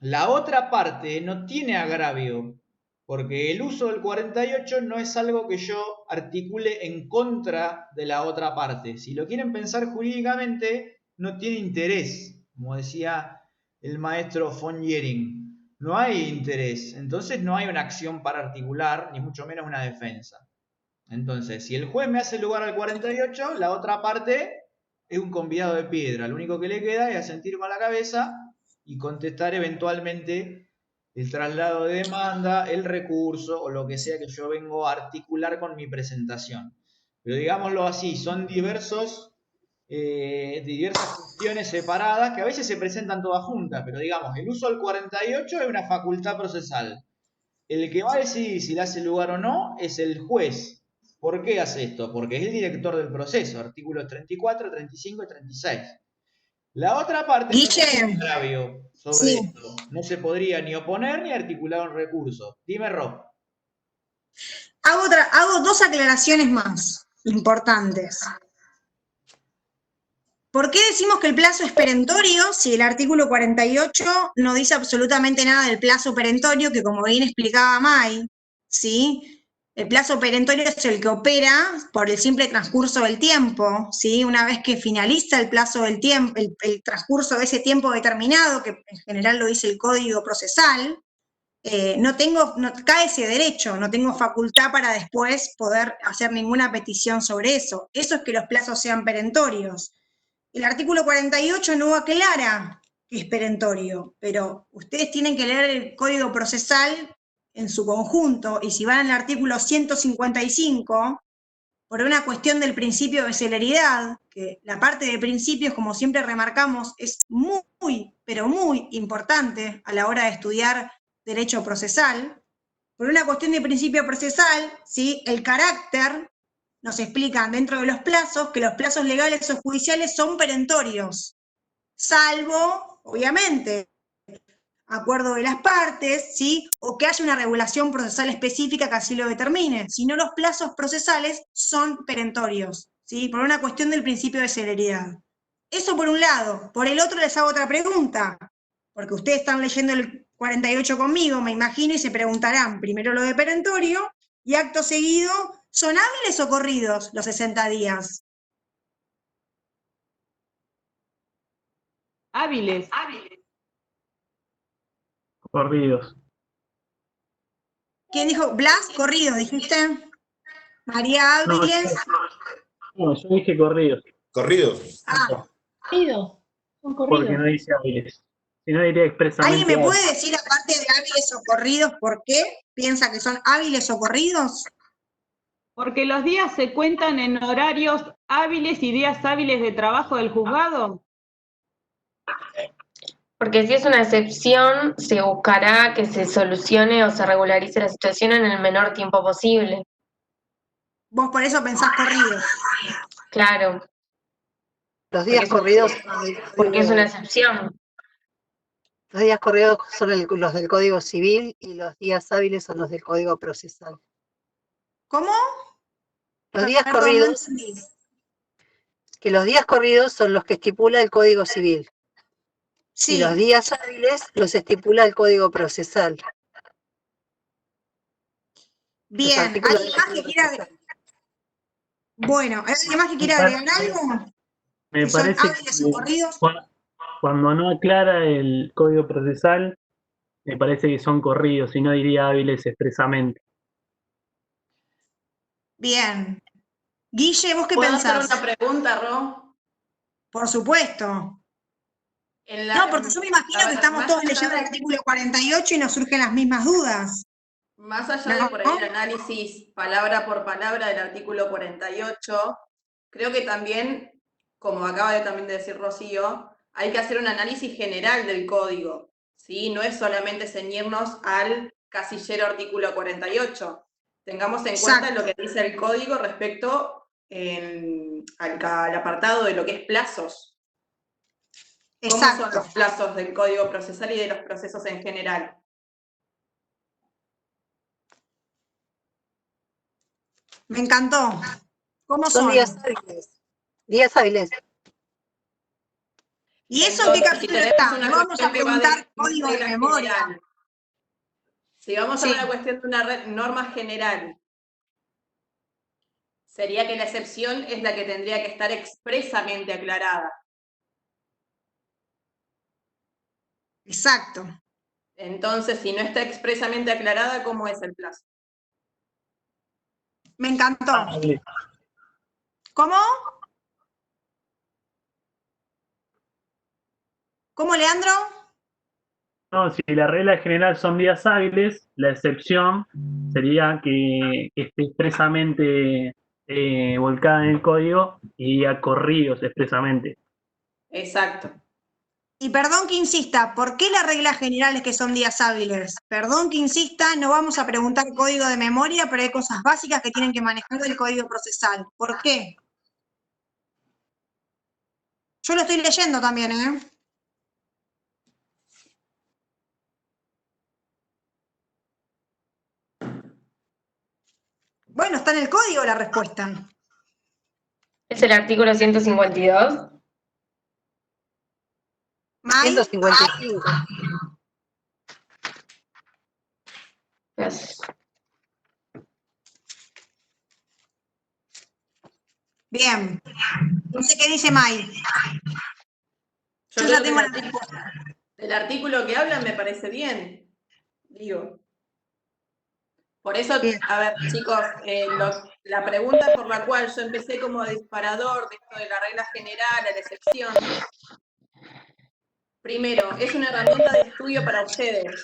la otra parte no tiene agravio, porque el uso del 48 no es algo que yo articule en contra de la otra parte. Si lo quieren pensar jurídicamente, no tiene interés, como decía el maestro von Jering. No hay interés, entonces no hay una acción para articular, ni mucho menos una defensa. Entonces, si el juez me hace lugar al 48, la otra parte es un convidado de piedra. Lo único que le queda es asentir con la cabeza y contestar eventualmente el traslado de demanda, el recurso o lo que sea que yo vengo a articular con mi presentación. Pero digámoslo así, son diversas cuestiones separadas que a veces se presentan todas juntas, pero digamos, el uso del 48 es una facultad procesal. El que va a decidir si le hace lugar o no es el juez. ¿Por qué hace esto? Porque es el director del proceso, artículos 34, 35 y 36. La otra parte no tiene agravio sobre esto. No se podría ni oponer ni articular un recurso. Dime, Rob. Hago dos aclaraciones más importantes. ¿Por qué decimos que el plazo es perentorio si el artículo 48 no dice absolutamente nada del plazo perentorio, que como bien explicaba May, ¿sí? El plazo perentorio es el que opera por el simple transcurso del tiempo, ¿sí? Una vez que finaliza el plazo del tiempo, el transcurso de ese tiempo determinado, que en general lo dice el Código Procesal, cae ese derecho, no tengo facultad para después poder hacer ninguna petición sobre eso. Eso es que los plazos sean perentorios. El artículo 48 no aclara que es perentorio, pero ustedes tienen que leer el Código Procesal en su conjunto, y si van al artículo 155, por una cuestión del principio de celeridad, que la parte de principios, como siempre remarcamos, es muy, pero muy importante a la hora de estudiar derecho procesal, por una cuestión de principio procesal, ¿sí? El carácter nos explican dentro de los plazos que los plazos legales o judiciales son perentorios, salvo, obviamente, acuerdo de las partes, ¿sí? O que haya una regulación procesal específica que así lo determine. Si no, los plazos procesales son perentorios, ¿sí? Por una cuestión del principio de celeridad. Eso por un lado. Por el otro les hago otra pregunta, porque ustedes están leyendo el 48 conmigo, me imagino, y se preguntarán primero lo de perentorio, y acto seguido, ¿son hábiles o corridos los 60 días? Hábiles. Corridos. ¿Quién dijo? Blas, corridos, dijiste. María Hábiles. No, yo dije corridos. Corridos. Corridos. Son Porque corridos. no dice hábiles. Si no diría expresamente. ¿Alguien me puede decir, aparte de hábiles o corridos, por qué piensa que son hábiles o corridos? Porque los días se cuentan en horarios hábiles y días hábiles de trabajo del juzgado. Porque si es una excepción, se buscará que se solucione o se regularice la situación en el menor tiempo posible. Vos por eso pensás corridos. Claro. Los días corridos. Porque es una excepción. Los días corridos son los del Código Civil y los días hábiles son los del Código Procesal. ¿Cómo? Los días corridos. Que los días corridos son los que estipula el Código Civil. Sí. Y los días hábiles los estipula el Código Procesal. Bien, ¿alguien más que quiera agregar? Bueno, ¿alguien más que quiera agregar algo? Me ¿Son parece hábiles o corridos? cuando no aclara el Código Procesal, me parece que son corridos, y no diría hábiles expresamente. Bien. Guille, ¿vos qué ¿Puedo pensás? hacer una pregunta, Ro? Por supuesto. No, porque yo me imagino que estamos todos leyendo el artículo 48 y nos surgen las mismas dudas. Más allá de por ahí el análisis palabra por palabra del artículo 48, creo que también, como acaba también de decir Rocío, hay que hacer un análisis general del código, ¿sí? No es solamente ceñirnos al casillero artículo 48. Tengamos en cuenta lo que dice el código respecto al apartado de lo que es plazos. ¿Cómo Exacto. son los plazos del Código Procesal y de los procesos en general? Me encantó. ¿Cómo Son son? días hábiles. Días hábiles. ¿Y eso en qué Entonces, si capítulo tenemos está? una No vamos a cuestión que va preguntar de código de regla memoria. general. Si vamos a Sí. una cuestión de una norma general, sería que la excepción es la que tendría que estar expresamente aclarada. Exacto. Entonces, si no está expresamente aclarada, ¿cómo es el plazo? Me encantó. Hable. ¿Cómo? ¿Cómo, Leandro? No, si la regla general son días hábiles, la excepción sería que esté expresamente volcada en el código y diga corridos expresamente. Exacto. Y perdón que insista, ¿por qué la regla general es que son días hábiles? Perdón que insista, no vamos a preguntar código de memoria, pero hay cosas básicas que tienen que manejar del código procesal. ¿Por qué? Yo lo estoy leyendo también, ¿eh? Bueno, está en el código la respuesta. ¿Es el artículo 152? ¿May? 155. Gracias. Bien. No sé qué dice May. Yo ya tengo la respuesta. El artículo que hablan me parece bien. Digo. Por eso, a ver, chicos, la pregunta por la cual yo empecé como disparador de esto de la regla general a la excepción. Primero, es una herramienta de estudio para ustedes.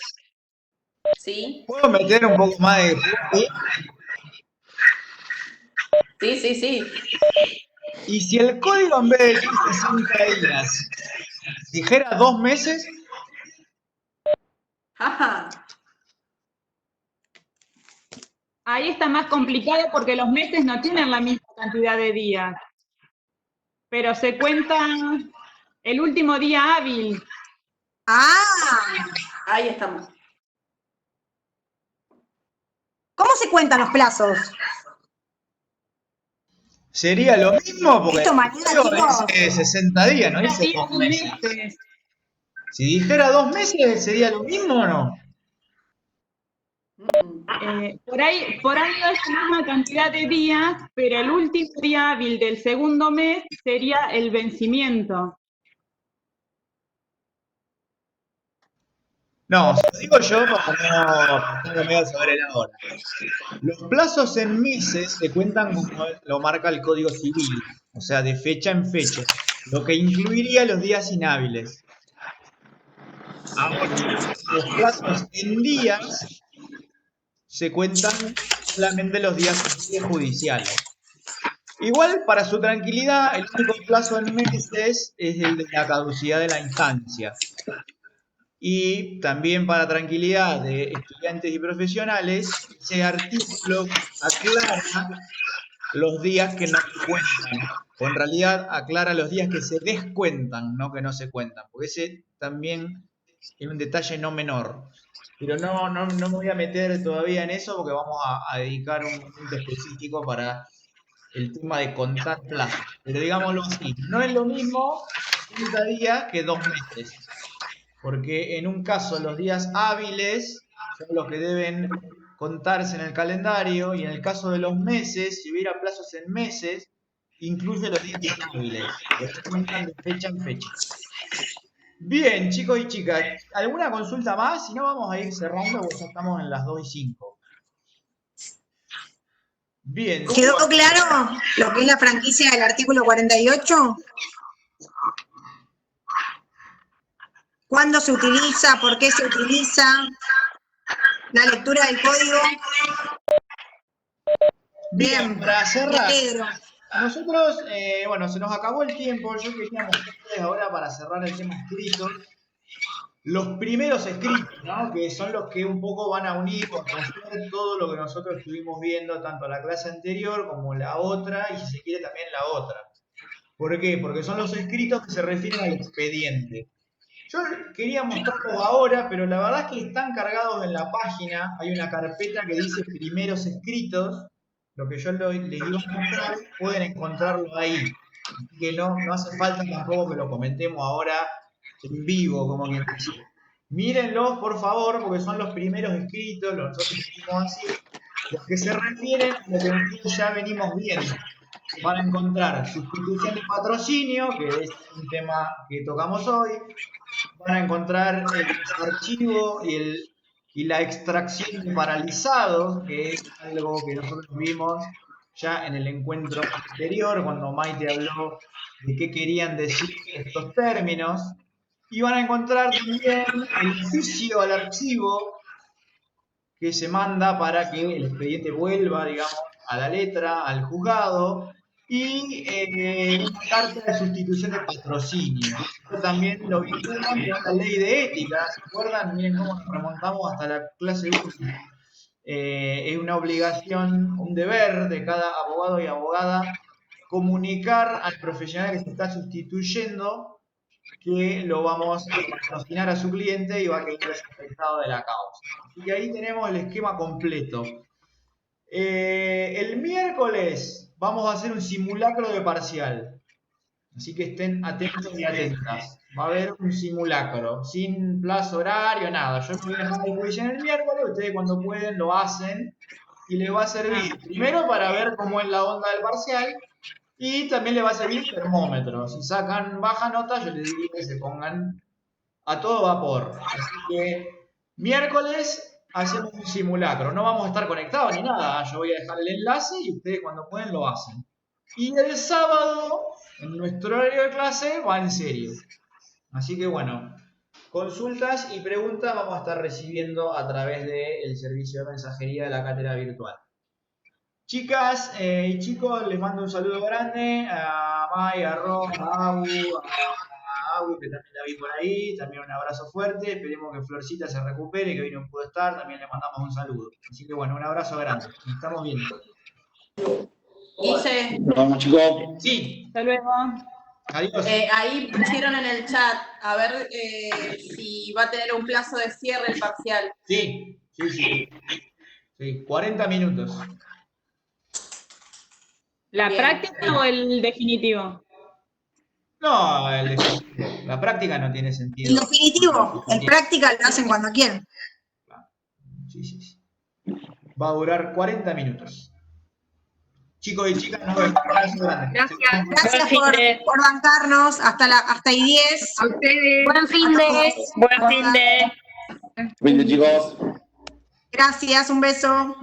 ¿Sí? ¿Puedo meter un poco más de juego? Sí, sí, sí. Y si el código en vez de decir 60 días dijera 2 meses, Ajá. Ahí está más complicado porque los meses no tienen la misma cantidad de días. Pero se cuenta el último día hábil. Ah, ahí estamos. ¿Cómo se cuentan los plazos? sería lo mismo porque Esto mañana, el código chicos. dice 60 días, no dice 2 meses. Si dijera 2 meses, ¿sería lo mismo o no? Por ahí no es la misma cantidad de días, pero el último día hábil del segundo mes sería el vencimiento. No, se lo digo yo para no medio sobre la hora. Los plazos en meses se cuentan como lo marca el Código Civil, o sea, de fecha en fecha, lo que incluiría los días inhábiles. Ahora, los plazos en días se cuentan solamente los días judiciales. Igual, para su tranquilidad, el único plazo en meses es el de la caducidad de la instancia. Y también para tranquilidad de estudiantes y profesionales, ese artículo aclara los días que no se cuentan. O en realidad aclara los días que se descuentan, no que no se cuentan. Porque ese también es un detalle no menor. Pero no me voy a meter todavía en eso porque vamos a dedicar un momento específico para el tema de contar plazos. Pero digámoslo así, no es lo mismo 30 días que 2 meses. Porque en un caso los días hábiles son los que deben contarse en el calendario y en el caso de los meses, si hubiera plazos en meses, incluye los días inhábiles, que se cuentan de fecha en fecha. Bien, chicos y chicas, ¿alguna consulta más? Si no, vamos a ir cerrando porque ya estamos en las 2:05. Bien. ¿Quedó claro lo que es la franquicia del artículo 48? ¿Cuándo se utiliza? ¿Por qué se utiliza? ¿La lectura del código? Bien, para cerrar. me alegro. Nosotros, bueno, se nos acabó el tiempo. Yo quería mostrarles ahora para cerrar el tema escrito los primeros escritos, ¿no? Que son los que un poco van a unir o recoger todo lo que nosotros estuvimos viendo, tanto la clase anterior como la otra, y si se quiere también la otra. ¿Por qué? Porque son los escritos que se refieren al expediente. Yo quería mostrarlos ahora, pero la verdad es que están cargados en la página. Hay una carpeta que dice primeros escritos. Lo que yo les iba a mostrar, pueden encontrarlo ahí. Así que no hace falta tampoco que lo comentemos ahora en vivo, como quien dice. Mírenlos, por favor, porque son los primeros escritos, nosotros hicimos así, los que se refieren a lo que nosotros ya venimos viendo. Van a encontrar sustitución de patrocinio, que es un tema que tocamos hoy. Van a encontrar el archivo y la extracción de paralizados, que es algo que nosotros vimos ya en el encuentro anterior, cuando Maite habló de qué querían decir estos términos. Y van a encontrar también el oficio al archivo que se manda para que el expediente vuelva, digamos, a la letra, al juzgado, y una carta de sustitución de patrocinio. Esto también lo vinculan con la ley de ética, ¿se acuerdan? Miren cómo nos remontamos hasta la clase 1. Es una obligación, un deber de cada abogado y abogada comunicar al profesional que se está sustituyendo que lo vamos a patrocinar a su cliente y va a quedar desafectado de la causa. Así que ahí tenemos el esquema completo. El miércoles vamos a hacer un simulacro de parcial. Así que estén atentos y atentas. Va a haber un simulacro, sin plazo horario, nada. Yo me voy a dejar a disposición el miércoles, ustedes cuando pueden lo hacen y les va a servir primero para ver cómo es la onda del parcial. Y también le va a servir el termómetro. Si sacan baja nota, yo les diría que se pongan a todo vapor. Así que miércoles hacemos un simulacro. No vamos a estar conectados ni nada. Yo voy a dejar el enlace y ustedes cuando pueden lo hacen. Y el sábado, en nuestro horario de clase, va en serio. Así que bueno, consultas y preguntas vamos a estar recibiendo a través del servicio de mensajería de la cátedra virtual. Chicas y chicos, les mando un saludo grande a May, a Ron, a Agu, que también la vi por ahí, también un abrazo fuerte, esperemos que Florcita se recupere, que hoy no pudo estar, también le mandamos un saludo. Así que bueno, un abrazo grande, nos estamos viendo. Guille. Nos vemos, chicos. Sí. Hasta luego. Adiós. Ahí pusieron en el chat, a ver si va a tener un plazo de cierre el parcial. Sí, 40 minutos. ¿La práctica o el definitivo? No, el definitivo. La práctica no tiene sentido. El definitivo, el práctica lo hacen cuando quieren. Sí. Va a durar 40 minutos. Chicos y chicas, nos vemos. Un abrazo grande. Gracias por bancarnos hasta y 10. A ustedes. Buen fin de. Buen fin de. Buen fin de, chicos. Gracias, un beso.